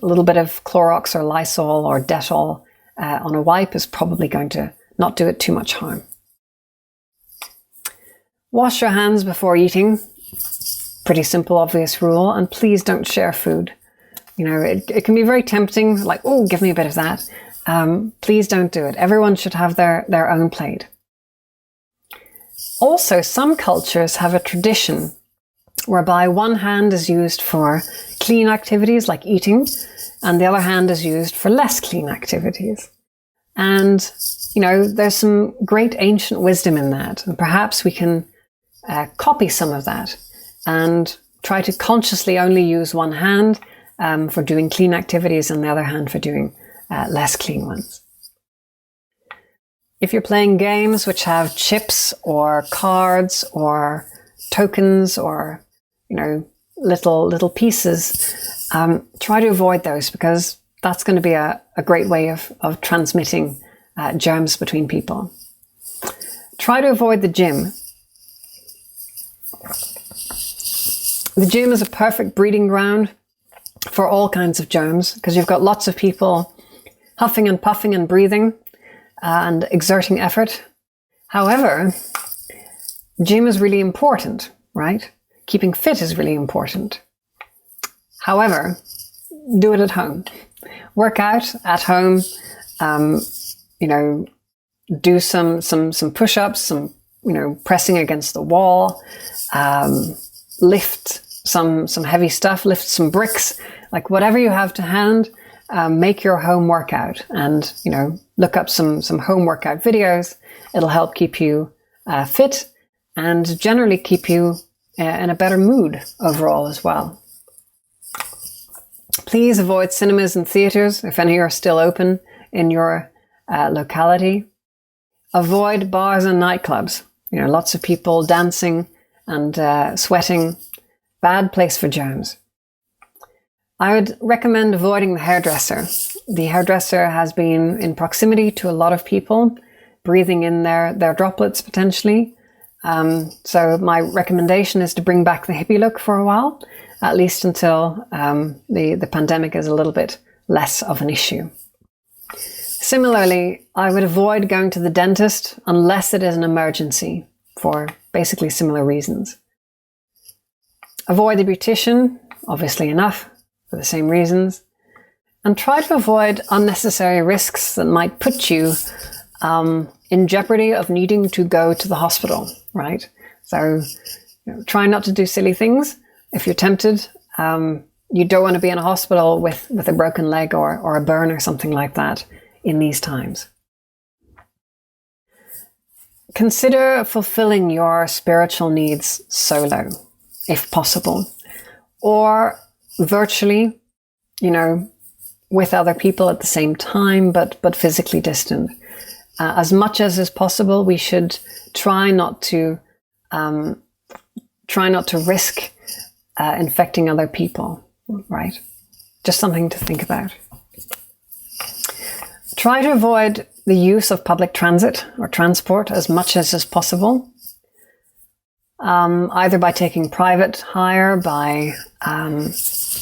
Clorox or Lysol or Dettol on a wipe is probably going to not do it too much harm. Wash your hands before eating. Pretty simple, obvious rule. And please don't share food. You know, it can be very tempting, like, oh, give me a bit of that. Please don't do it. Everyone should have their own plate. Also, some cultures have a tradition whereby one hand is used for clean activities like eating, and the other hand is used for less clean activities. And, you know, there's some great ancient wisdom in that. And perhaps we can copy some of that and try to consciously only use one hand for doing clean activities and the other hand for doing less clean ones. If you're playing games which have chips or cards or tokens or, you know, little pieces, try to avoid those, because that's going to be a great way of transmitting germs between people. Try to avoid the gym. The gym is a perfect breeding ground for all kinds of germs, because you've got lots of people huffing and puffing and breathing and exerting effort. However, gym is really important, right? Keeping fit is really important. However, do it at home. Work out at home. You know, do some push-ups, some, you know, pressing against the wall. Lift some heavy stuff. Lift some bricks. Like whatever you have to hand. Make your home workout, and, you know, look up some home workout videos. It'll help keep you fit and generally keep you in a better mood overall as well. Please avoid cinemas and theatres if any are still open in your locality. Avoid bars and nightclubs. You know, lots of people dancing and sweating, bad place for germs. I would recommend avoiding the hairdresser. The hairdresser has been in proximity to a lot of people, breathing in their droplets potentially. So my recommendation is to bring back the hippie look for a while, at least until the pandemic is a little bit less of an issue. Similarly, I would avoid going to the dentist unless it is an emergency for basically similar reasons. Avoid the beautician, obviously enough, for the same reasons. And try to avoid unnecessary risks that might put you in jeopardy of needing to go to the hospital, right? So try not to do silly things. If you're tempted, you don't want to be in a hospital with a broken leg or a burn or something like that in these times. Consider fulfilling your spiritual needs solo, if possible, or virtually, with other people at the same time, but physically distant. As much as is possible, we should try not to risk infecting other people, right? Just something to think about. Try to avoid the use of public transit or transport as much as is possible, either by taking private hire, by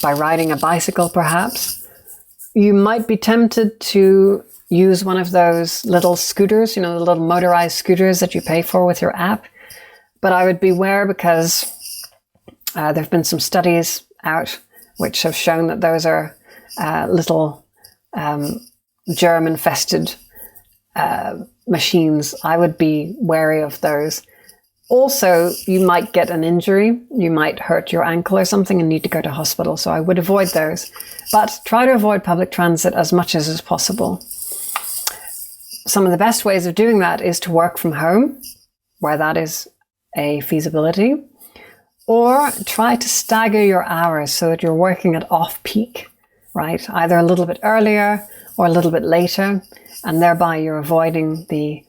riding a bicycle perhaps. You might be tempted to use one of those little scooters, the little motorized scooters that you pay for with your app. But I would beware because there have been some studies out which have shown that those are little germ-infested machines. I would be wary of those. Also, you might get an injury. You might hurt your ankle or something and need to go to hospital. So I would avoid those. But try to avoid public transit as much as is possible. Some of the best ways of doing that is to work from home, where that is a feasibility, or try to stagger your hours so that you're working at off-peak, right? Either a little bit earlier or a little bit later, and thereby you're avoiding the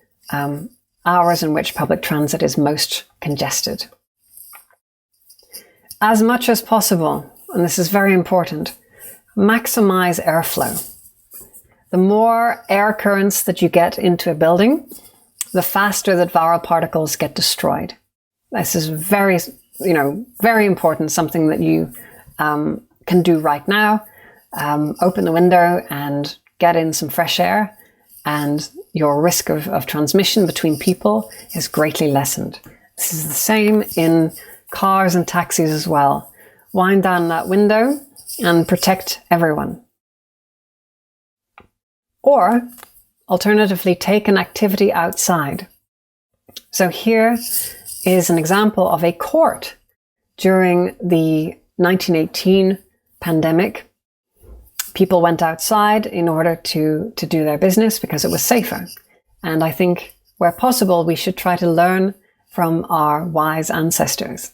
hours in which public transit is most congested. As much as possible, and this is very important, maximize airflow. The more air currents that you get into a building, the faster that viral particles get destroyed. This is very important, something that you can do right now. Open the window and get in some fresh air, and your risk of transmission between people is greatly lessened. This is the same in cars and taxis as well. Wind down that window and protect everyone. Or, alternatively, take an activity outside. So here is an example of a court during the 1918 pandemic. People went outside in order to do their business because it was safer. And I think where possible, we should try to learn from our wise ancestors.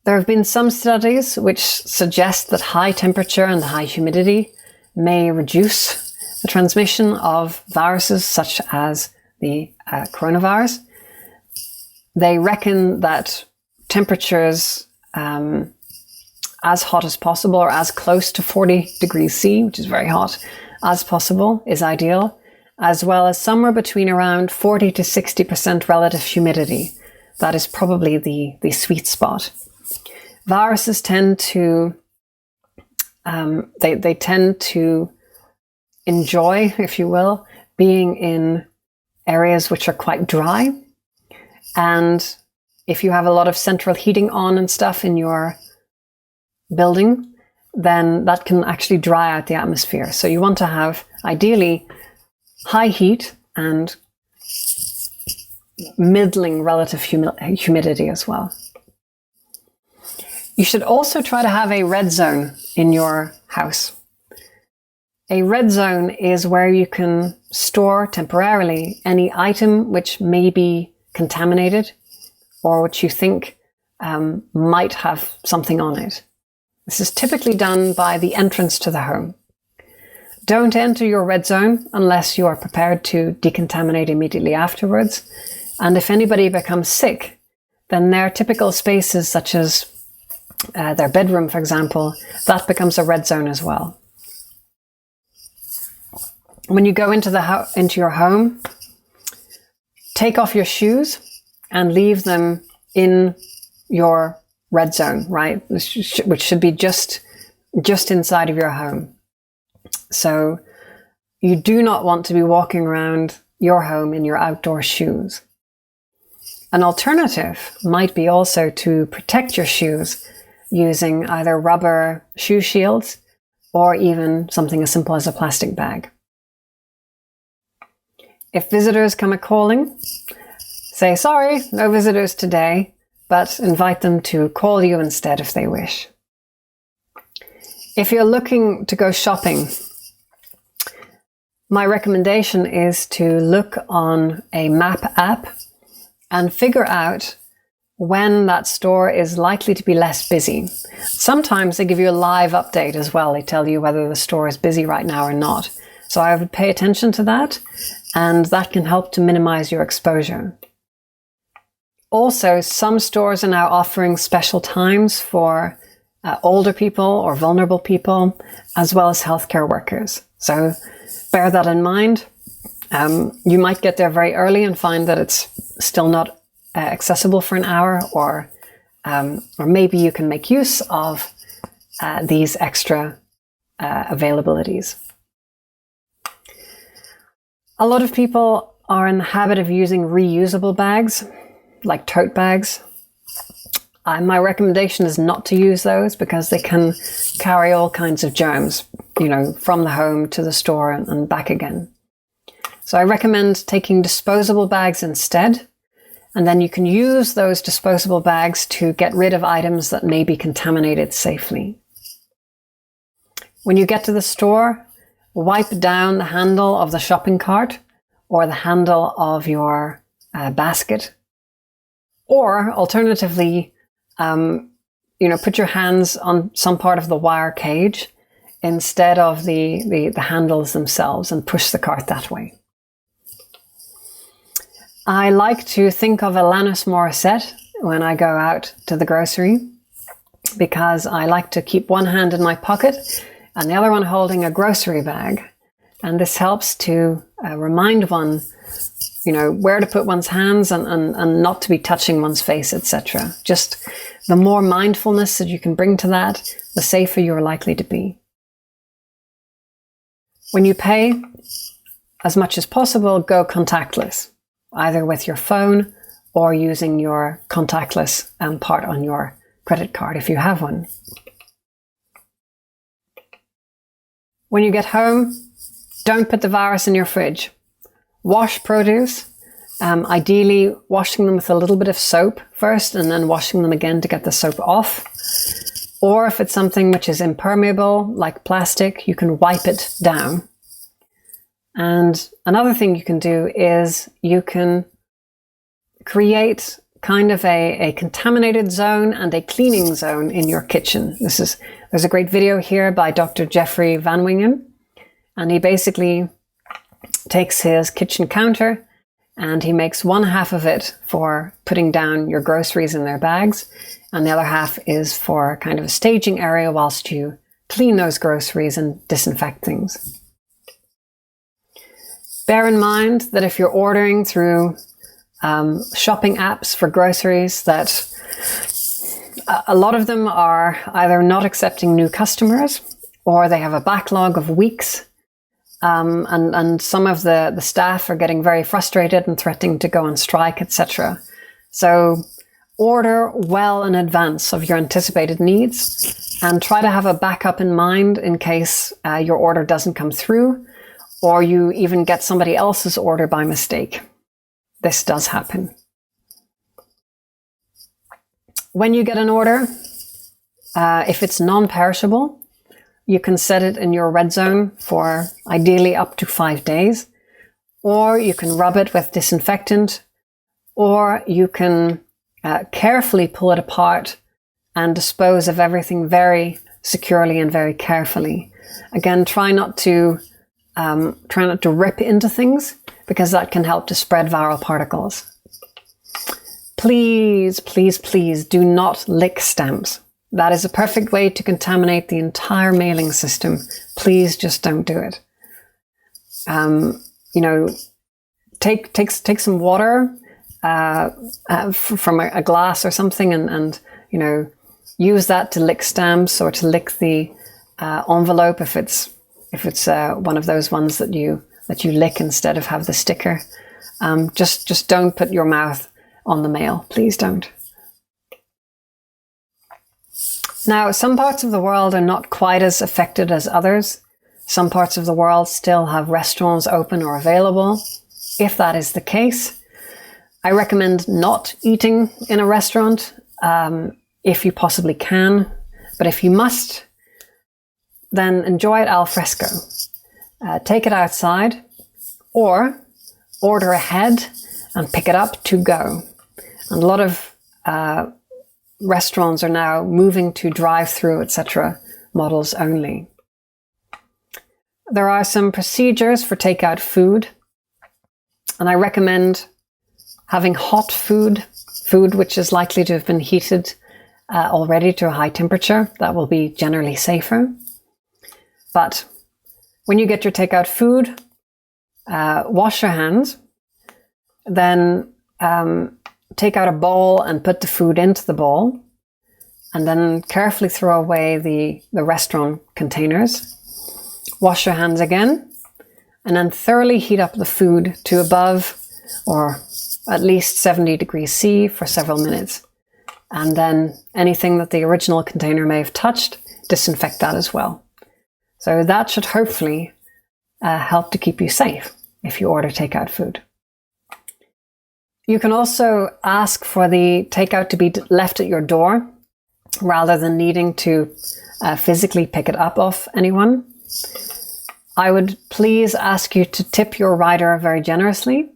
There have been some studies which suggest that high temperature and high humidity may reduce the transmission of viruses such as the coronavirus. They reckon that temperatures as hot as possible, or as close to 40 degrees C, which is very hot, as possible is ideal, as well as somewhere between around 40 to 60% relative humidity. That is probably the sweet spot. Viruses tend to they tend to enjoy, if you will, being in areas which are quite dry. And if you have a lot of central heating on and stuff in your building, then that can actually dry out the atmosphere. So you want to have, ideally, high heat and middling relative humidity as well. You should also try to have a red zone in your house. A red zone is where you can store temporarily any item which may be contaminated or which you think might have something on it. This is typically done by the entrance to the home. Don't enter your red zone unless you are prepared to decontaminate immediately afterwards. And if anybody becomes sick, then their typical spaces, such as their bedroom, for example, that becomes a red zone as well. When you go into your home, take off your shoes and leave them in your red zone, right? Which should be just inside of your home. So you do not want to be walking around your home in your outdoor shoes. An alternative might be also to protect your shoes using either rubber shoe shields or even something as simple as a plastic bag. If visitors come a-calling, say, sorry, no visitors today, but invite them to call you instead if they wish. If you're looking to go shopping, my recommendation is to look on a map app and figure out when that store is likely to be less busy. Sometimes they give you a live update as well. They tell you whether the store is busy right now or not. So I would pay attention to that, and that can help to minimize your exposure. Also, some stores are now offering special times for older people or vulnerable people, as well as healthcare workers. So bear that in mind. You might get there very early and find that it's still not accessible for an hour, or maybe you can make use of these extra availabilities. A lot of people are in the habit of using reusable bags, like tote bags. My recommendation is not to use those because they can carry all kinds of germs, from the home to the store and back again. So I recommend taking disposable bags instead, and then you can use those disposable bags to get rid of items that may be contaminated safely. When you get to the store, wipe down the handle of the shopping cart or the handle of your basket. Or alternatively, put your hands on some part of the wire cage instead of the handles themselves and push the cart that way. I like to think of Alanis Morissette when I go out to the grocery, because I like to keep one hand in my pocket and the other one holding a grocery bag. And this helps to remind one, where to put one's hands and not to be touching one's face, etc. Just the more mindfulness that you can bring to that, the safer you're likely to be. When you pay, as much as possible, go contactless, either with your phone or using your contactless part on your credit card if you have one. When you get home, don't put the virus in your fridge. Wash produce, ideally washing them with a little bit of soap first and then washing them again to get the soap off. Or if it's something which is impermeable, like plastic, you can wipe it down. And another thing you can do is you can create kind of a contaminated zone and a cleaning zone in your kitchen. There's a great video here by Dr. Jeffrey Van Wingen, and he basically takes his kitchen counter and he makes one half of it for putting down your groceries in their bags, and the other half is for kind of a staging area whilst you clean those groceries and disinfect things. Bear in mind that if you're ordering through shopping apps for groceries, that a lot of them are either not accepting new customers or they have a backlog of weeks. And some of the staff are getting very frustrated and threatening to go on strike, etc. So order well in advance of your anticipated needs and try to have a backup in mind in case your order doesn't come through, or you even get somebody else's order by mistake. This does happen. When you get an order, if it's non-perishable, you can set it in your red zone for ideally up to 5 days, or you can rub it with disinfectant, or you can carefully pull it apart and dispose of everything very securely and very carefully. Again, try not to rip into things, because that can help to spread viral particles. please, please, please do not lick stamps. That is a perfect way to contaminate the entire mailing system. Please just don't do it. Take some water from a glass or something, and use that to lick stamps or to lick the envelope if it's one of those ones that you lick instead of have the sticker. Just don't put your mouth on the mail. Please don't. Now, some parts of the world are not quite as affected as others. Some parts of the world still have restaurants open or available. If that is the case, I recommend not eating in a restaurant if you possibly can. But if you must, then enjoy it al fresco. Take it outside or order ahead and pick it up to go. And a lot of restaurants are now moving to drive-through, etc. models only. There are some procedures for takeout food, and I recommend having hot food which is likely to have been heated already to a high temperature. That will be generally safer. But when you get your takeout food, wash your hands, then take out a bowl and put the food into the bowl, and then carefully throw away the restaurant containers. Wash your hands again, and then thoroughly heat up the food to above or at least 70 degrees C for several minutes. And then anything that the original container may have touched, disinfect that as well. So that should hopefully help to keep you safe if you order takeout food. You can also ask for the takeout to be left at your door rather than needing to physically pick it up off anyone. I would please ask you to tip your rider very generously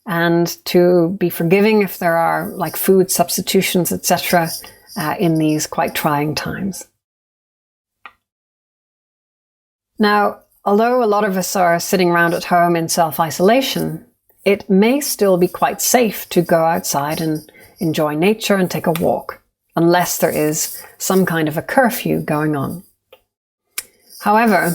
and to be forgiving if there are like food substitutions, etc. In these quite trying times. Now, although a lot of us are sitting around at home in self-isolation, it may still be quite safe to go outside and enjoy nature and take a walk, unless there is some kind of a curfew going on. However,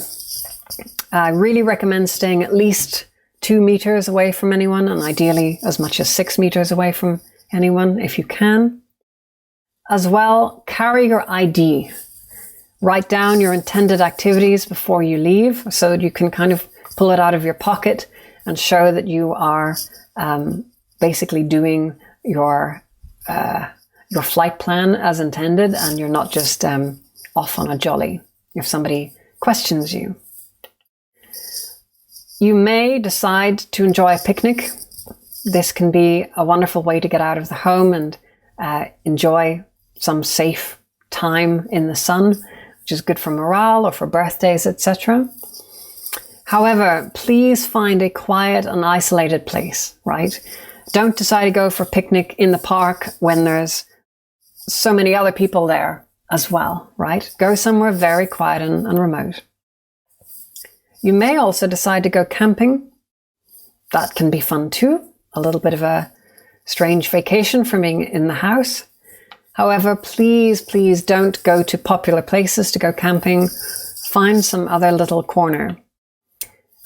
I really recommend staying at least 2 meters away from anyone, and ideally as much as 6 meters away from anyone if you can. As well, carry your ID. Write down your intended activities before you leave so that you can kind of pull it out of your pocket and show that you are basically doing your flight plan as intended, and you're not just off on a jolly if somebody questions you. You may decide to enjoy a picnic. This can be a wonderful way to get out of the home and enjoy some safe time in the sun, which is good for morale or for birthdays, etc. However, please find a quiet and isolated place, right? Don't decide to go for a picnic in the park when there's so many other people there as well, right? Go somewhere very quiet and remote. You may also decide to go camping. That can be fun too. A little bit of a strange vacation from being in the house. However, please, please don't go to popular places to go camping. Find some other little corner.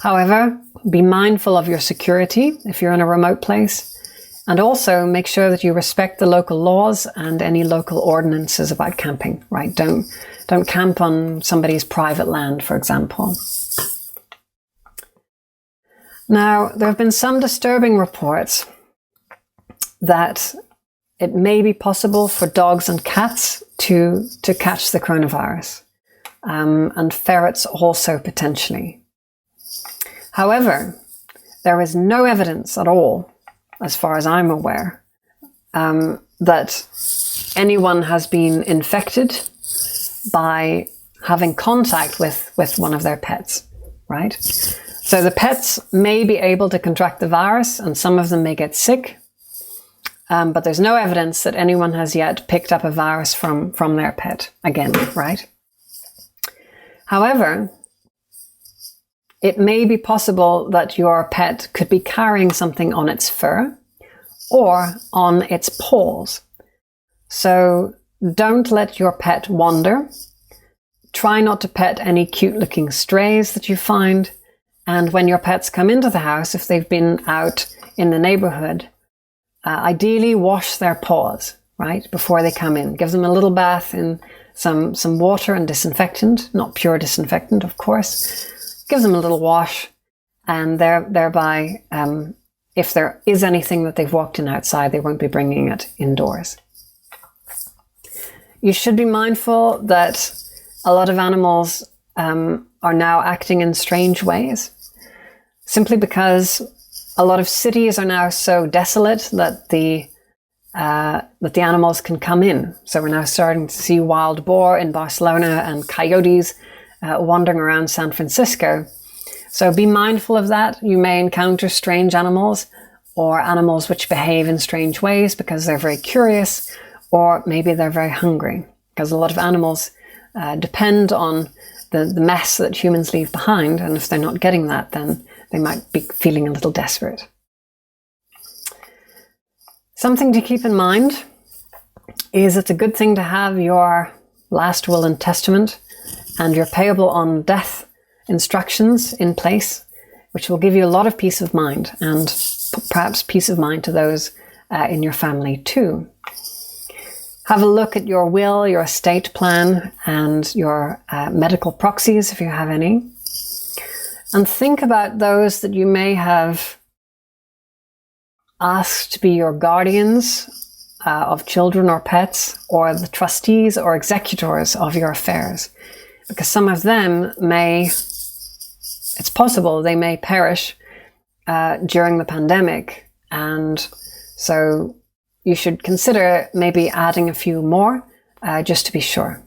However, be mindful of your security if you're in a remote place, and also make sure that you respect the local laws and any local ordinances about camping, right? Don't camp on somebody's private land, for example. Now, there have been some disturbing reports that it may be possible for dogs and cats to catch the coronavirus, and ferrets also potentially. However, there is no evidence at all, as far as I'm aware, that anyone has been infected by having contact with one of their pets, right? So the pets may be able to contract the virus, and some of them may get sick, but there's no evidence that anyone has yet picked up a virus from their pet again, right? However, it may be possible that your pet could be carrying something on its fur, or on its paws. So don't let your pet wander. Try not to pet any cute-looking strays that you find. And when your pets come into the house, if they've been out in the neighborhood, ideally wash their paws, right, before they come in. Give them a little bath in some water and disinfectant, not pure disinfectant, of course. Give them a little wash, and thereby, if there is anything that they've walked in outside, they won't be bringing it indoors. You should be mindful that a lot of animals are now acting in strange ways, simply because a lot of cities are now so desolate that the animals can come in. So we're now starting to see wild boar in Barcelona and coyotes wandering around San Francisco. So be mindful of that. You may encounter strange animals or animals which behave in strange ways because they're very curious, or maybe they're very hungry, because a lot of animals depend on the mess that humans leave behind. And if they're not getting that, then they might be feeling a little desperate. Something to keep in mind is it's a good thing to have your last will and testament and your payable on death instructions in place, which will give you a lot of peace of mind, and perhaps peace of mind to those in your family too. Have a look at your will, your estate plan, and your medical proxies if you have any. And think about those that you may have asked to be your guardians of children or pets, or the trustees or executors of your affairs. Because some of them it's possible they may perish during the pandemic. And so you should consider maybe adding a few more just to be sure.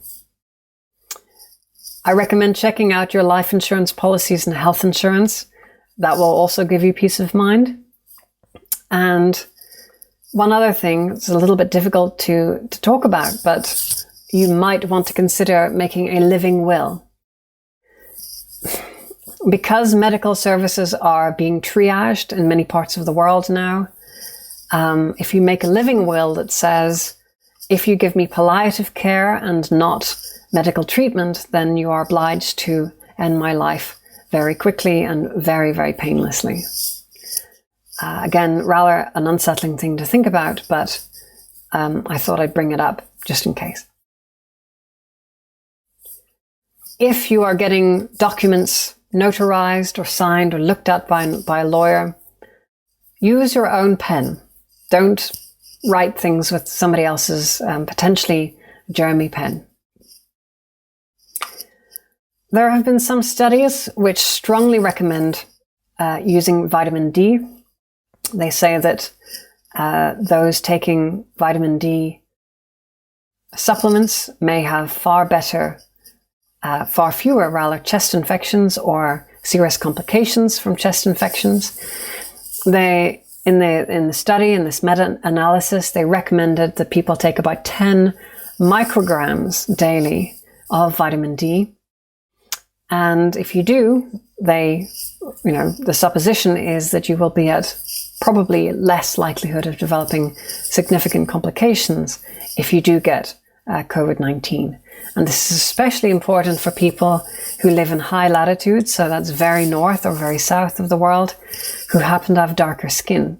I recommend checking out your life insurance policies and health insurance. That will also give you peace of mind. And one other thing, it's a little bit difficult to talk about, but you might want to consider making a living will. Because medical services are being triaged in many parts of the world now, if you make a living will that says, if you give me palliative care and not medical treatment, then you are obliged to end my life very quickly and very, very painlessly. Again, rather an unsettling thing to think about, but I thought I'd bring it up just in case. If you are getting documents notarized or signed or looked at by a lawyer, use your own pen. Don't write things with somebody else's potentially germy pen. There have been some studies which strongly recommend using vitamin D. They say that those taking vitamin D supplements may have far fewer chest infections or serious complications from chest infections. In the study, in this meta-analysis, they recommended that people take about 10 micrograms daily of vitamin D. And if you do, the supposition is that you will be at probably less likelihood of developing significant complications if you do get COVID-19. And this is especially important for people who live in high latitudes, so that's very north or very south of the world, who happen to have darker skin.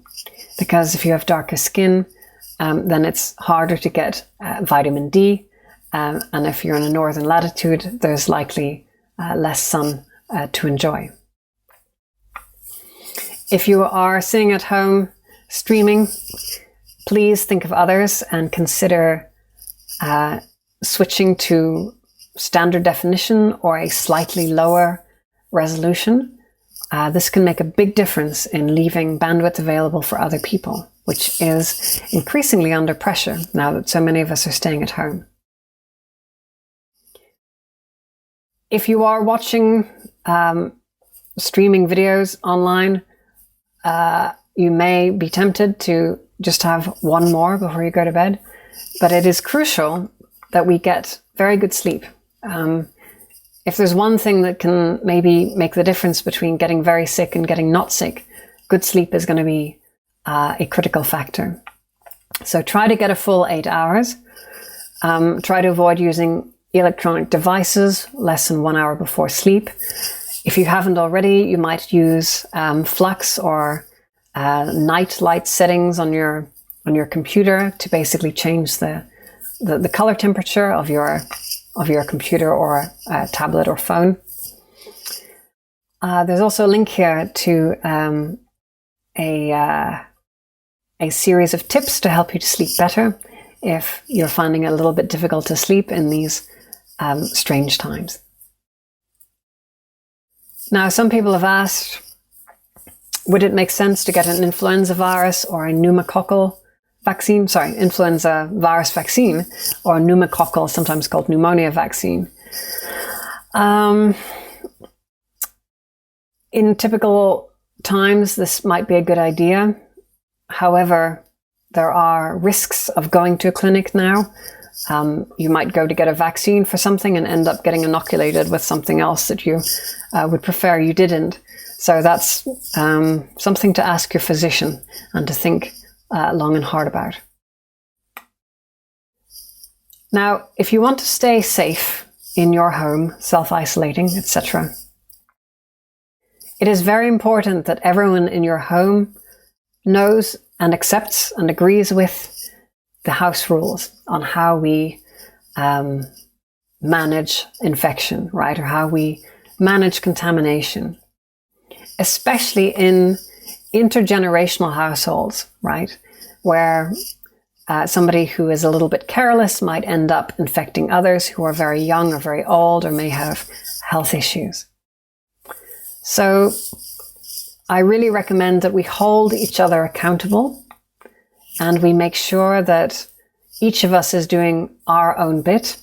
Because if you have darker skin, then it's harder to get vitamin D. And if you're in a northern latitude, there's likely less sun to enjoy. If you are sitting at home streaming, please think of others and consider switching to standard definition or a slightly lower resolution. This can make a big difference in leaving bandwidth available for other people, which is increasingly under pressure now that so many of us are staying at home. If you are watching streaming videos online, you may be tempted to just have one more before you go to bed, but it is crucial that we get very good sleep. If there's one thing that can maybe make the difference between getting very sick and getting not sick, good sleep is going to be a critical factor. So try to get a full 8 hours. Try to avoid using electronic devices less than 1 hour before sleep. If you haven't already, you might use flux or night light settings on your computer to basically change the color temperature of your computer or tablet or phone. There's also a link here to a series of tips to help you to sleep better if you're finding it a little bit difficult to sleep in these strange times. Now, some people have asked, would it make sense to get an influenza virus or a pneumococcal vaccine? Sorry, influenza virus vaccine or pneumococcal, sometimes called pneumonia vaccine. In typical times, this might be a good idea. However, there are risks of going to a clinic now. You might go to get a vaccine for something and end up getting inoculated with something else that you would prefer you didn't. So that's something to ask your physician and to think long and hard about. Now, if you want to stay safe in your home, self-isolating, etc., it is very important that everyone in your home knows and accepts and agrees with the house rules on how we manage infection, right? Or how we manage contamination, especially in intergenerational households, right? Where somebody who is a little bit careless might end up infecting others who are very young or very old or may have health issues. So I really recommend that we hold each other accountable and we make sure that each of us is doing our own bit,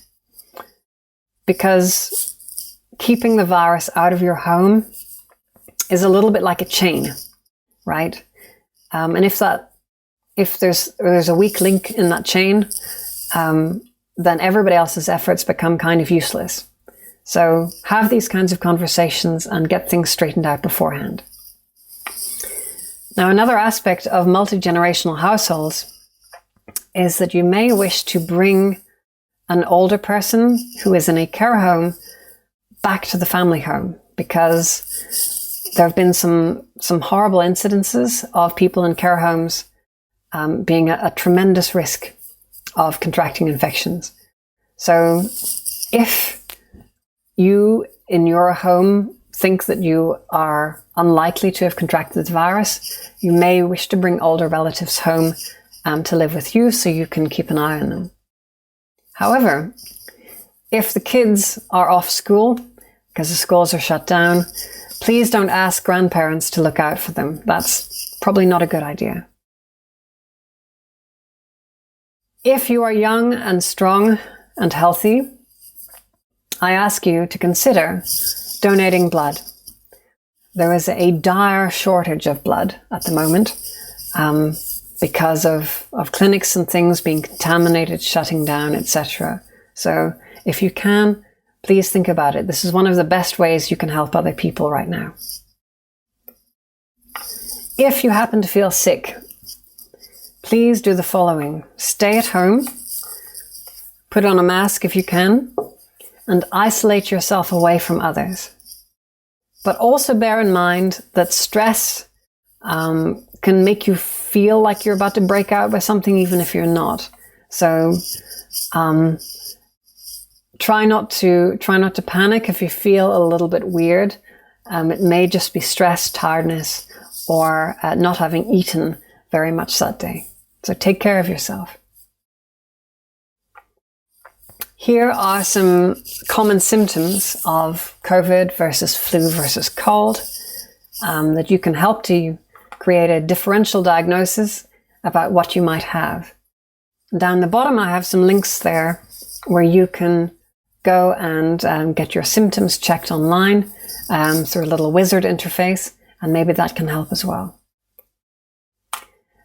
because keeping the virus out of your home is a little bit like a chain, right? And if there's a weak link in that chain, then everybody else's efforts become kind of useless. So have these kinds of conversations and get things straightened out beforehand. Now, another aspect of multi-generational households is that you may wish to bring an older person who is in a care home back to the family home, because there have been some horrible incidences of people in care homes being a tremendous risk of contracting infections. So if you in your home think that you are unlikely to have contracted the virus, you may wish to bring older relatives home to live with you so you can keep an eye on them. However, if the kids are off school because the schools are shut down, please don't ask grandparents to look out for them. That's probably not a good idea. If you are young and strong and healthy, I ask you to consider donating blood. There is a dire shortage of blood at the moment because of clinics and things being contaminated, shutting down, etc. So if you can, please think about it. This is one of the best ways you can help other people right now. If you happen to feel sick, please do the following. Stay at home, put on a mask if you can, and isolate yourself away from others. But also bear in mind that stress can make you feel like you're about to break out with something even if you're not. So try not to panic if you feel a little bit weird. It may just be stress, tiredness, or not having eaten very much that day. So take care of yourself. Here are some common symptoms of COVID versus flu versus cold that you can help to create a differential diagnosis about what you might have. Down the bottom, I have some links there where you can go and get your symptoms checked online through a little wizard interface, and maybe that can help as well.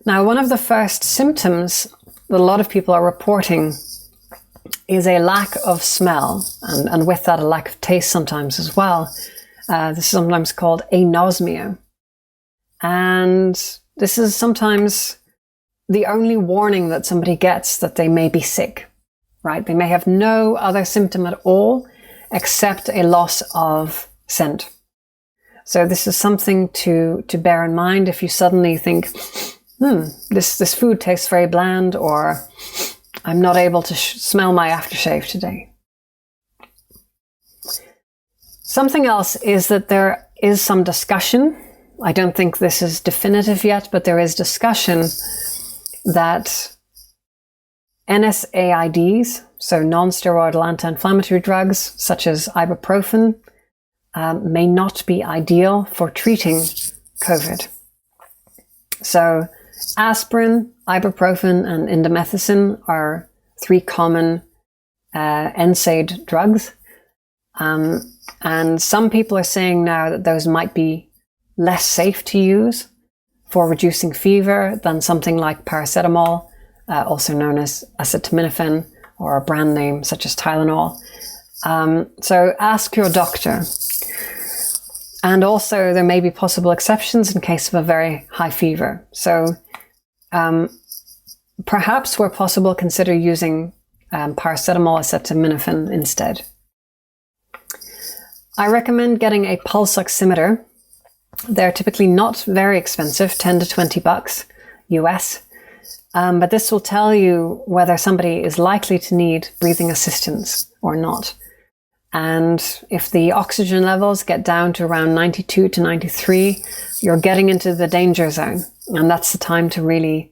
Now, one of the first symptoms that a lot of people are reporting is a lack of smell, and with that a lack of taste sometimes as well. This is sometimes called anosmia. And this is sometimes the only warning that somebody gets that they may be sick, right? They may have no other symptom at all except a loss of scent. So this is something to bear in mind if you suddenly think, this food tastes very bland, or I'm not able to smell my aftershave today. Something else is that there is some discussion. I don't think this is definitive yet, but there is discussion that NSAIDs, so non-steroidal anti-inflammatory drugs such as ibuprofen, may not be ideal for treating COVID. So aspirin, ibuprofen, and indomethacin are 3 common NSAID drugs. And some people are saying now that those might be less safe to use for reducing fever than something like paracetamol, also known as acetaminophen, or a brand name such as Tylenol. So ask your doctor. And also there may be possible exceptions in case of a very high fever. So perhaps where possible, consider using paracetamol acetaminophen instead. I recommend getting a pulse oximeter. They're typically not very expensive, $10 to $20 US. But this will tell you whether somebody is likely to need breathing assistance or not. And if the oxygen levels get down to around 92 to 93, you're getting into the danger zone. And that's the time to really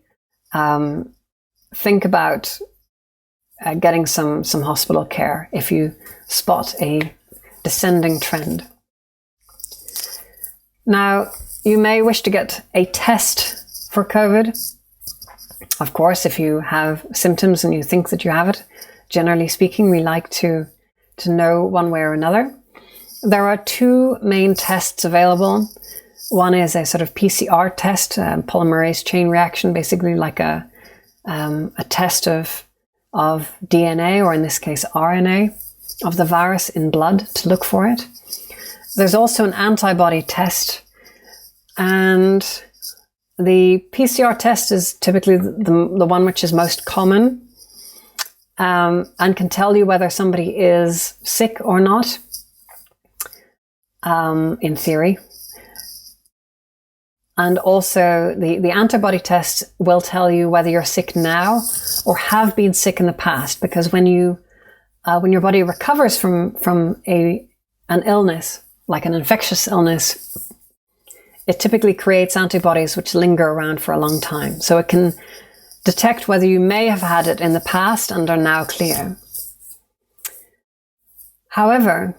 think about getting some hospital care if you spot a descending trend. Now, you may wish to get a test for COVID. Of course, if you have symptoms and you think that you have it, generally speaking, we like to know one way or another. There are 2 main tests available. One is a sort of PCR test, polymerase chain reaction, basically like a test of DNA, or in this case RNA, of the virus in blood to look for it. There's also an antibody test, and the PCR test is typically the one which is most common, and can tell you whether somebody is sick or not, in theory. And also the antibody test will tell you whether you're sick now or have been sick in the past, because when your body recovers from an illness, like an infectious illness, it typically creates antibodies which linger around for a long time. So it can detect whether you may have had it in the past and are now clear. However,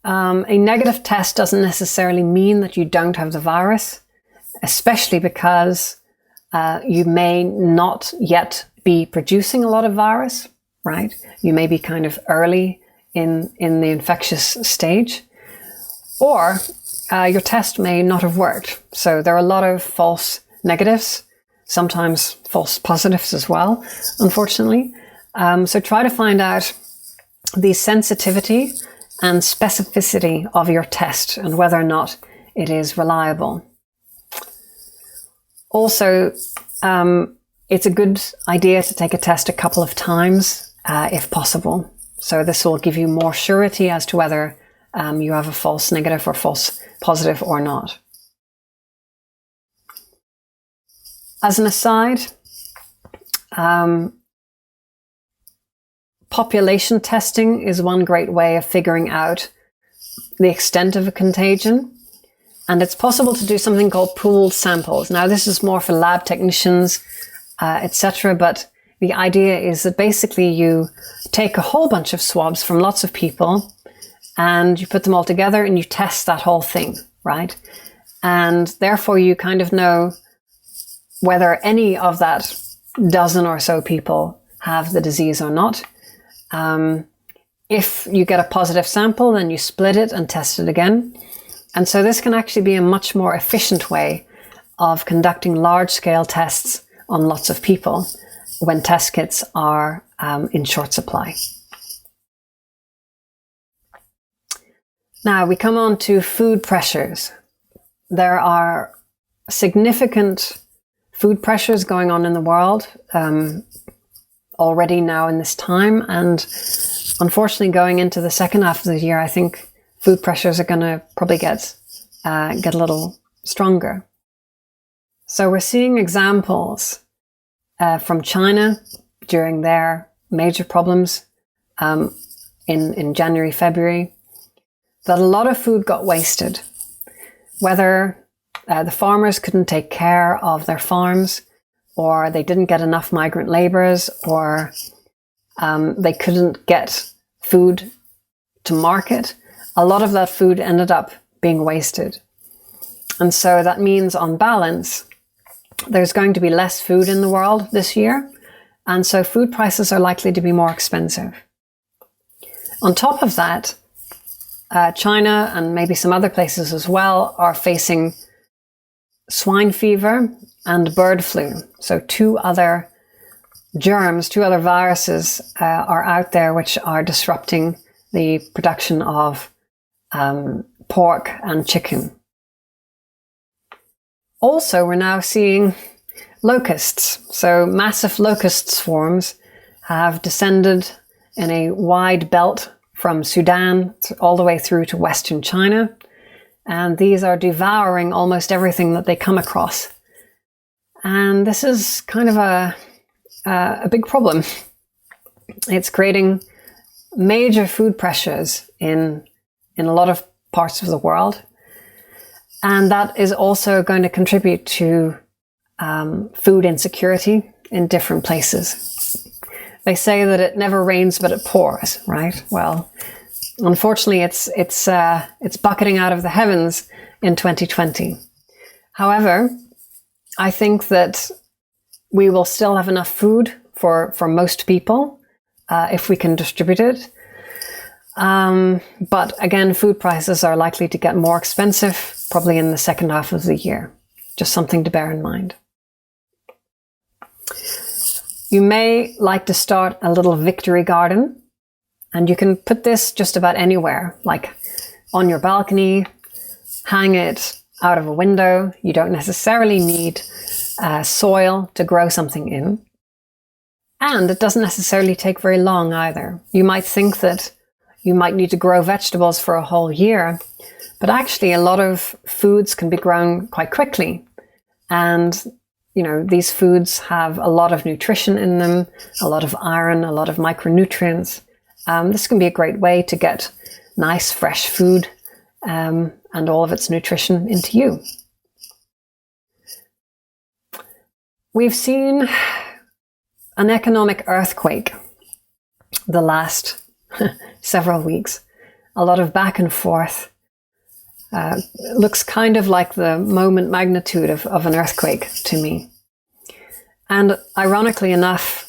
a negative test doesn't necessarily mean that you don't have the virus, especially because you may not yet be producing a lot of virus, right? You may be kind of early in the infectious stage, or your test may not have worked. So there are a lot of false negatives, sometimes false positives as well, unfortunately. So try to find out the sensitivity and specificity of your test and whether or not it is reliable. Also, it's a good idea to take a test a couple of times if possible. So this will give you more surety as to whether you have a false negative or false positive or not. As an aside, population testing is one great way of figuring out the extent of a contagion. And it's possible to do something called pooled samples. Now, this is more for lab technicians, etc. But the idea is that basically you take a whole bunch of swabs from lots of people and you put them all together and you test that whole thing, right? And therefore you kind of know whether any of that dozen or so people have the disease or not. If you get a positive sample, then you split it and test it again. And so this can actually be a much more efficient way of conducting large-scale tests on lots of people when test kits are in short supply. Now we come on to food pressures. There are significant food pressures going on in the world already now in this time. And unfortunately, going into the second half of the year, I think food pressures are going to probably get a little stronger. So we're seeing examples from China during their major problems in January, February, that a lot of food got wasted. Whether the farmers couldn't take care of their farms, or they didn't get enough migrant laborers, or they couldn't get food to market, a lot of that food ended up being wasted. And so that means, on balance, there's going to be less food in the world this year. And so food prices are likely to be more expensive. On top of that, China and maybe some other places as well are facing swine fever and bird flu. So two other germs, two other viruses are out there which are disrupting the production of pork and chicken. Also, we're now seeing locusts. So massive locust swarms have descended in a wide belt from Sudan all the way through to Western China. And these are devouring almost everything that they come across. And this is kind of a big problem. It's creating major food pressures in a lot of parts of the world. And that is also going to contribute to food insecurity in different places. They say that it never rains, but it pours, right? Well, unfortunately, it's bucketing out of the heavens in 2020. However, I think that we will still have enough food for most people if we can distribute it. But again, food prices are likely to get more expensive, probably in the second half of the year. Just something to bear in mind. You may like to start a little victory garden, and you can put this just about anywhere, like on your balcony, hang it out of a window. You don't necessarily need soil to grow something in. And it doesn't necessarily take very long either. You might think that you might need to grow vegetables for a whole year, but actually a lot of foods can be grown quite quickly. And, you know, these foods have a lot of nutrition in them, a lot of iron, a lot of micronutrients. This can be a great way to get nice, fresh food and all of its nutrition into you. We've seen an economic earthquake the last several weeks. A lot of back and forth. Looks kind of like the moment magnitude of an earthquake to me. And ironically enough,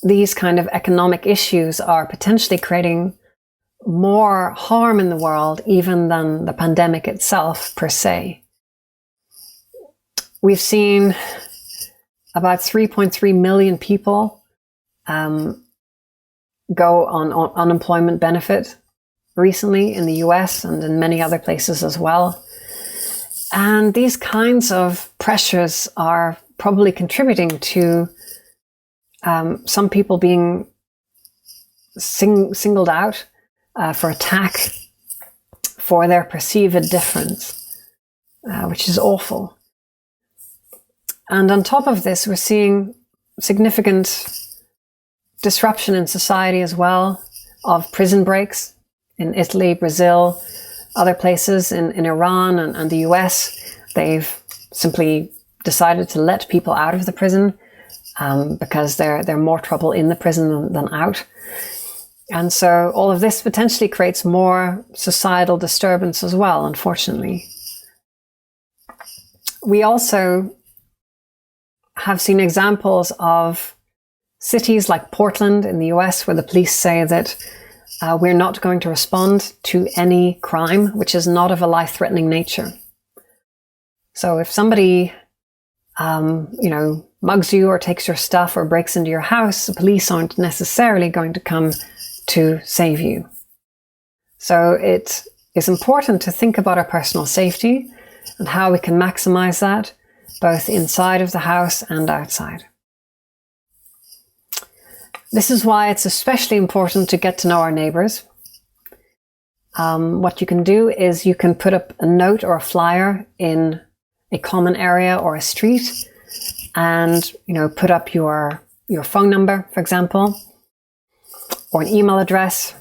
these kind of economic issues are potentially creating more harm in the world even than the pandemic itself per se. We've seen about 3.3 million people go on unemployment benefit recently in the US and in many other places as well. And these kinds of pressures are probably contributing to some people being singled out for attack for their perceived difference, which is awful. And on top of this, we're seeing significant disruption in society as well, of prison breaks in Italy, Brazil, other places in Iran and the US. They've simply decided to let people out of the prison because they're more trouble in the prison than out. And so all of this potentially creates more societal disturbance as well, unfortunately. We also have seen examples of cities like Portland in the US where the police say that we're not going to respond to any crime which is not of a life-threatening nature. So if somebody, mugs you or takes your stuff or breaks into your house, the police aren't necessarily going to come to save you. So it is important to think about our personal safety and how we can maximize that, both inside of the house and outside. This is why it's especially important to get to know our neighbors. What you can do is you can put up a note or a flyer in a common area or a street, and put up your phone number, for example, or an email address,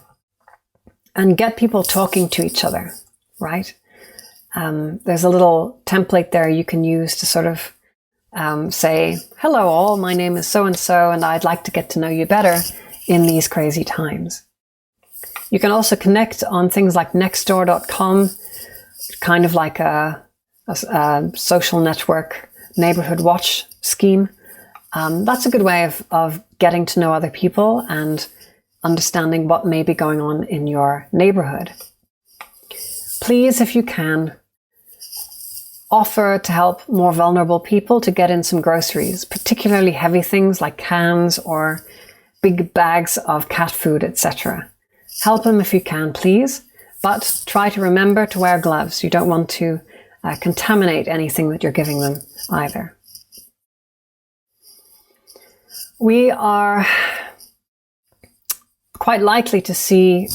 and get people talking to each other, right? There's a little template there you can use to sort of say, hello all, my name is so-and-so, and I'd like to get to know you better in these crazy times. You can also connect on things like nextdoor.com, kind of like a social network neighborhood watch scheme. That's a good way of getting to know other people and understanding what may be going on in your neighborhood. Please, if you can, offer to help more vulnerable people to get in some groceries, particularly heavy things like cans or big bags of cat food, etc. Help them if you can, please, but try to remember to wear gloves. You don't want to contaminate anything that you're giving them either. We are quite likely to see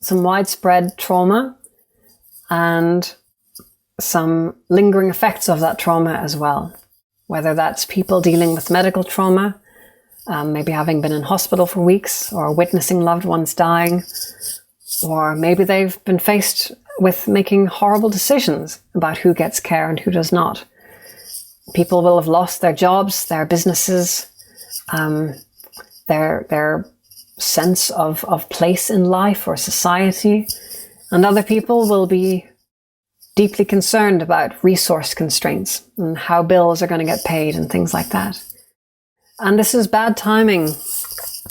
some widespread trauma and some lingering effects of that trauma as well, whether that's people dealing with medical trauma, maybe having been in hospital for weeks or witnessing loved ones dying, or maybe they've been faced with making horrible decisions about who gets care and who does not. People will have lost their jobs, their businesses, their sense of place in life or society, and other people will be deeply concerned about resource constraints and how bills are going to get paid and things like that. And this is bad timing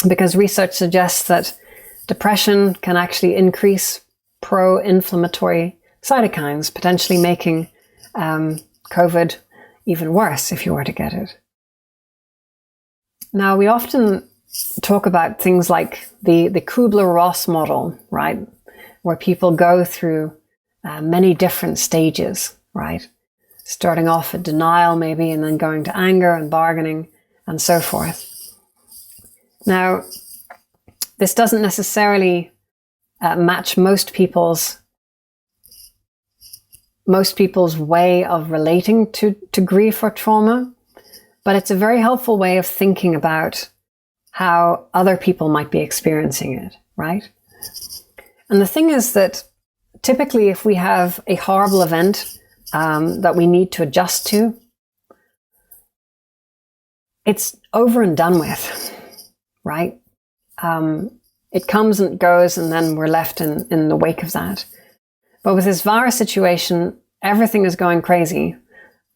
because research suggests that depression can actually increase pro-inflammatory cytokines, potentially making COVID even worse if you were to get it. Now, we often talk about things like the Kubler-Ross model, right? Where people go through many different stages, right? Starting off at denial maybe, and then going to anger and bargaining and so forth. Now, this doesn't necessarily match most people's way of relating to grief or trauma, but it's a very helpful way of thinking about how other people might be experiencing it, right? And the thing is that typically if we have a horrible event that we need to adjust to, it's over and done with, right? It comes and goes, and then we're left in the wake of that. But with this virus situation, everything is going crazy.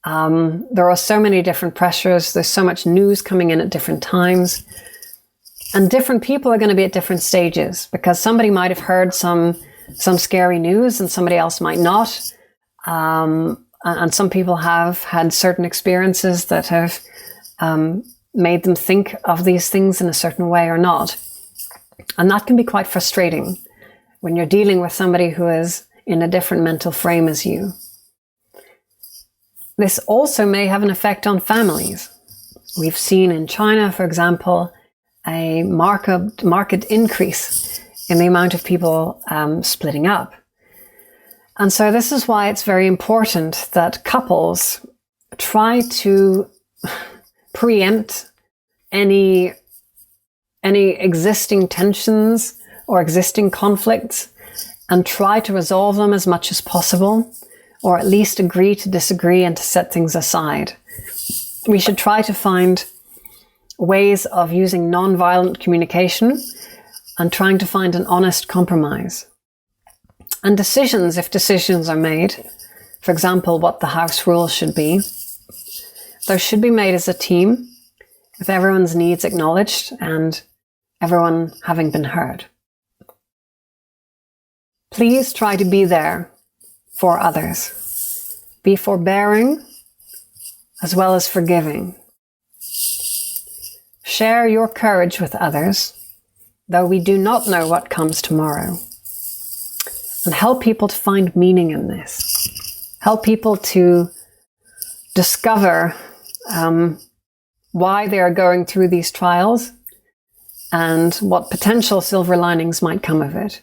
There are so many different pressures. There's so much news coming in at different times. And different people are going to be at different stages, because somebody might have heard some scary news and somebody else might not. And some people have had certain experiences that have made them think of these things in a certain way or not. And that can be quite frustrating when you're dealing with somebody who is in a different mental frame as you. This also may have an effect on families. We've seen in China, for example, a marked increase in the amount of people splitting up. And so this is why it's very important that couples try to preempt any existing tensions or existing conflicts and try to resolve them as much as possible, or at least agree to disagree and to set things aside. We should try to find ways of using non-violent communication and trying to find an honest compromise. And decisions, if decisions are made, for example, what the house rules should be, those should be made as a team, with everyone's needs acknowledged and everyone having been heard. Please try to be there for others. Be forbearing as well as forgiving. Share your courage with others, though we do not know what comes tomorrow. And help people to find meaning in this. help people to discover why they are going through these trials and what potential silver linings might come of it.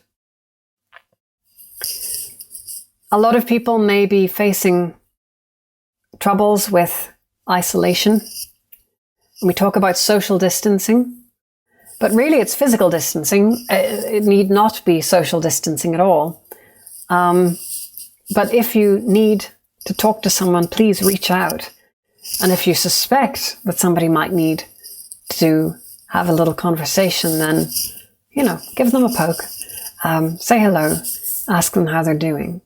A lot of people may be facing troubles with isolation. We talk about social distancing, but really it's physical distancing. It need not be social distancing at all. But if you need to talk to someone, please reach out. And if you suspect that somebody might need to have a little conversation, then, give them a poke, say hello, ask them how they're doing.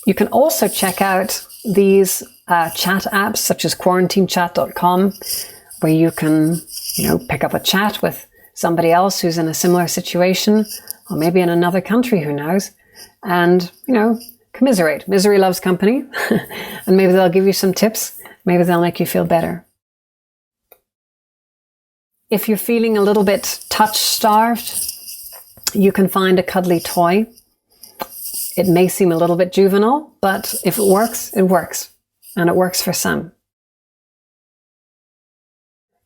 You can also check out these chat apps such as quarantinechat.com, where you can, pick up a chat with somebody else who's in a similar situation, or maybe in another country, who knows, and, commiserate. Misery loves company, and maybe they'll give you some tips. Maybe they'll make you feel better. If you're feeling a little bit touch-starved, you can find a cuddly toy. It may seem a little bit juvenile, but if it works, it works. And it works for some.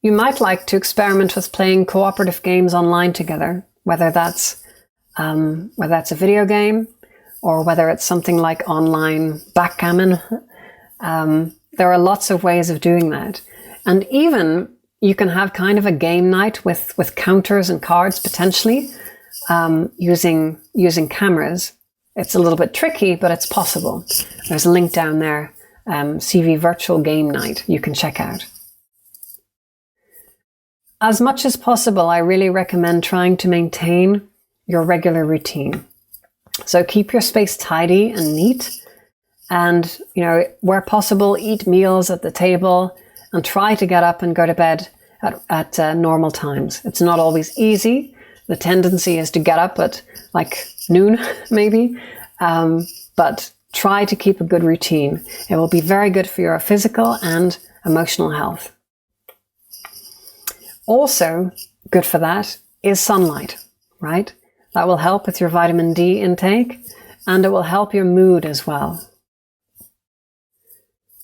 You might like to experiment with playing cooperative games online together, whether that's a video game or whether it's something like online backgammon. There are lots of ways of doing that. And even you can have kind of a game night with counters and cards potentially, using cameras. It's a little bit tricky, but it's possible. There's a link down there, CV Virtual Game Night, you can check out. As much as possible, I really recommend trying to maintain your regular routine. So keep your space tidy and neat. And, where possible, eat meals at the table and try to get up and go to bed at normal times. It's not always easy. The tendency is to get up at like noon, maybe. But try to keep a good routine. It will be very good for your physical and emotional health. Also, good for that is sunlight, right? That will help with your vitamin D intake, and it will help your mood as well.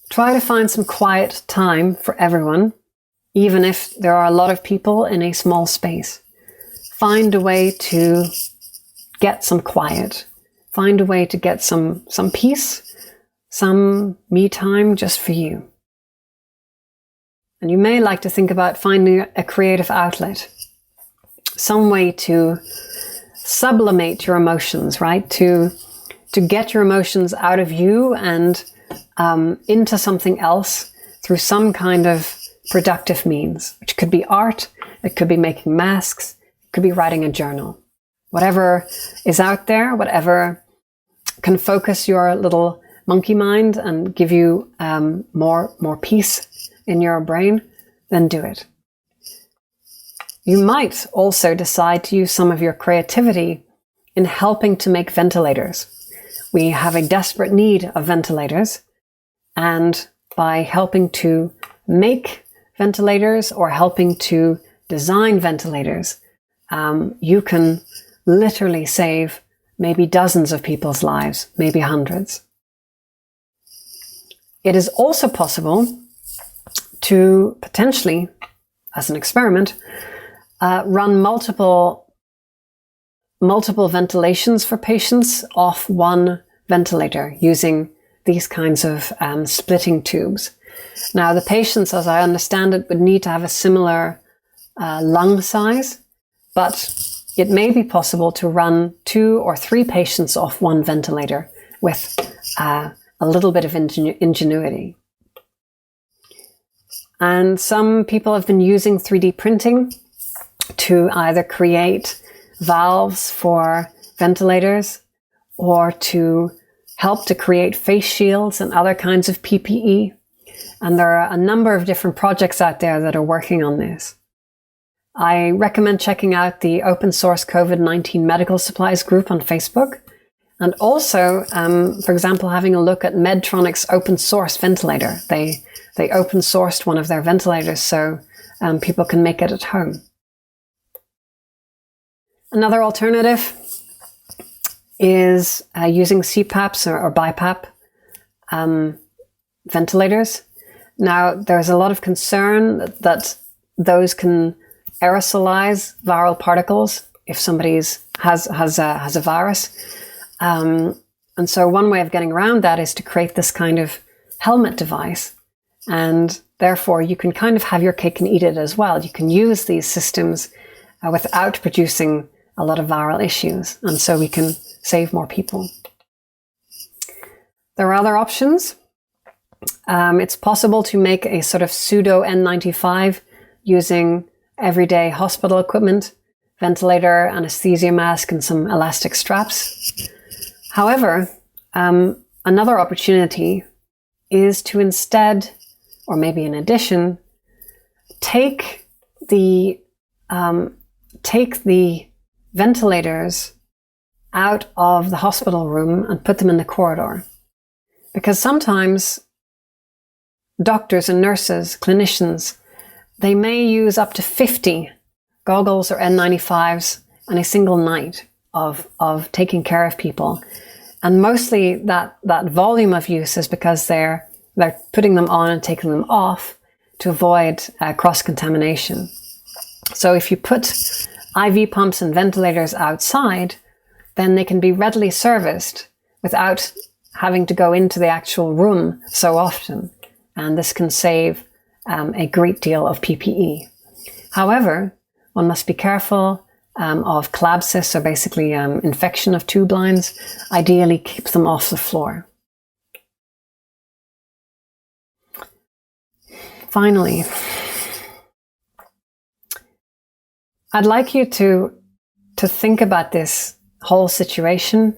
Try to find some quiet time for everyone, even if there are a lot of people in a small space. Find a way to get some quiet. Find a way to get some peace, some me time just for you. And you may like to think about finding a creative outlet, some way to sublimate your emotions, right? To get your emotions out of you and into something else through some kind of productive means, which could be art, it could be making masks, it could be writing a journal. Whatever is out there, whatever can focus your little monkey mind and give you more peace in your brain, then do it. You might also decide to use some of your creativity in helping to make ventilators. We have a desperate need of ventilators, and by helping to make ventilators or helping to design ventilators, you can literally save maybe dozens of people's lives, maybe hundreds. It is also possible to potentially, as an experiment, run multiple ventilations for patients off one ventilator using these kinds of splitting tubes. Now, the patients, as I understand it, would need to have a similar lung size, but it may be possible to run 2 or 3 patients off one ventilator with a little bit of ingenuity. And some people have been using 3D printing to either create valves for ventilators or to help to create face shields and other kinds of PPE. And there are a number of different projects out there that are working on this. I recommend checking out the open source COVID-19 medical supplies group on Facebook. And also, for example, having a look at Medtronic's open source ventilator. They open sourced one of their ventilators so people can make it at home. Another alternative is using CPAPs or BiPAP. ventilators. Now, there's a lot of concern that those can aerosolize viral particles if somebody has a virus. And so one way of getting around that is to create this kind of helmet device. And therefore, you can kind of have your cake and eat it as well. You can use these systems without producing a lot of viral issues. And so we can save more people. There are other options. It's possible to make a sort of pseudo N95 using everyday hospital equipment, ventilator, anesthesia mask, and some elastic straps. However, another opportunity is to instead, or maybe in addition, take the ventilators out of the hospital room and put them in the corridor. Because sometimes doctors and nurses, clinicians, they may use up to 50 goggles or N95s in a single night of taking care of people. And mostly that volume of use is because they're putting them on and taking them off to avoid cross-contamination. So if you put IV pumps and ventilators outside, then they can be readily serviced without having to go into the actual room so often. And this can save a great deal of PPE. However, one must be careful of CLABSIS, so basically infection of tube lines. Ideally, keep them off the floor. Finally, I'd like you to think about this whole situation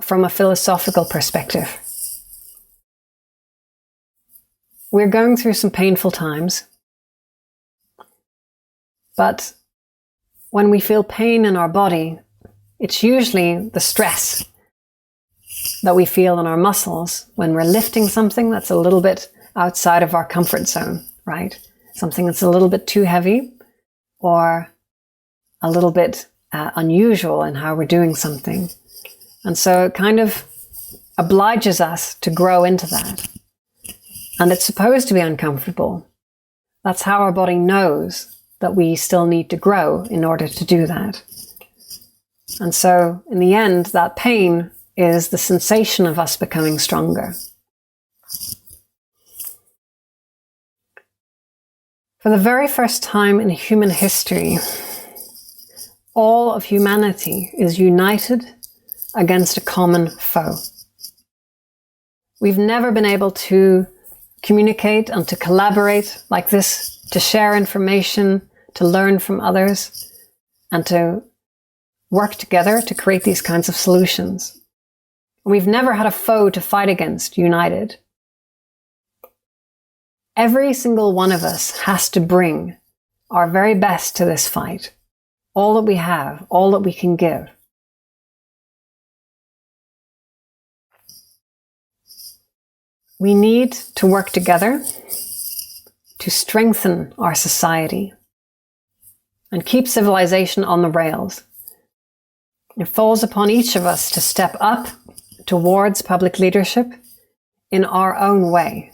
from a philosophical perspective. We're going through some painful times, but when we feel pain in our body, it's usually the stress that we feel in our muscles when we're lifting something that's a little bit outside of our comfort zone, right? Something that's a little bit too heavy or a little bit unusual in how we're doing something. And so it kind of obliges us to grow into that. And it's supposed to be uncomfortable. That's how our body knows that we still need to grow in order to do that. And so in the end, that pain is the sensation of us becoming stronger. For the very first time in human history, all of humanity is united against a common foe. We've never been able to communicate and to collaborate like this, to share information, to learn from others, and to work together to create these kinds of solutions. We've never had a foe to fight against united. Every single one of us has to bring our very best to this fight, all that we have, all that we can give. We need to work together to strengthen our society and keep civilization on the rails. It falls upon each of us to step up towards public leadership in our own way.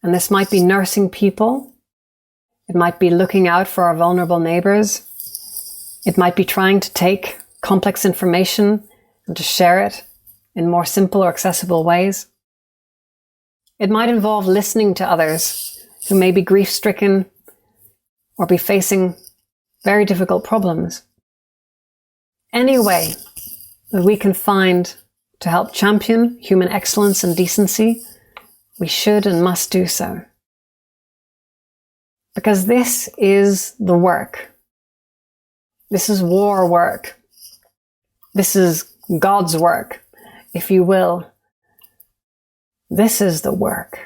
And this might be nursing people. It might be looking out for our vulnerable neighbors. It might be trying to take complex information and to share it in more simple or accessible ways. It might involve listening to others who may be grief-stricken or be facing very difficult problems. Any way that we can find to help champion human excellence and decency, we should and must do so. Because this is the work. This is war work. This is God's work, if you will. This is the work.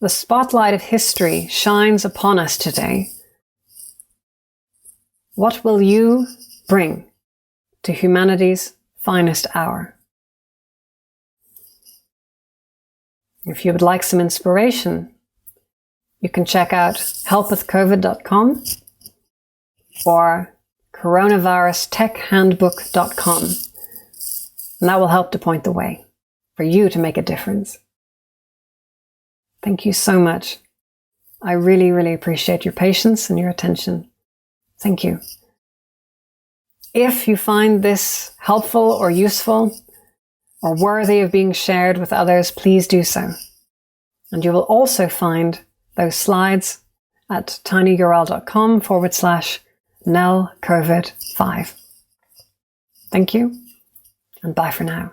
The spotlight of history shines upon us today. What will you bring to humanity's finest hour? If you would like some inspiration, you can check out helpwithcovid.com or coronavirustechhandbook.com. And that will help to point the way for you to make a difference. Thank you so much. I really, really appreciate your patience and your attention. Thank you. If you find this helpful or useful or worthy of being shared with others, please do so. And you will also find those slides at tinyurl.com/NellCovid5. Thank you, and bye for now.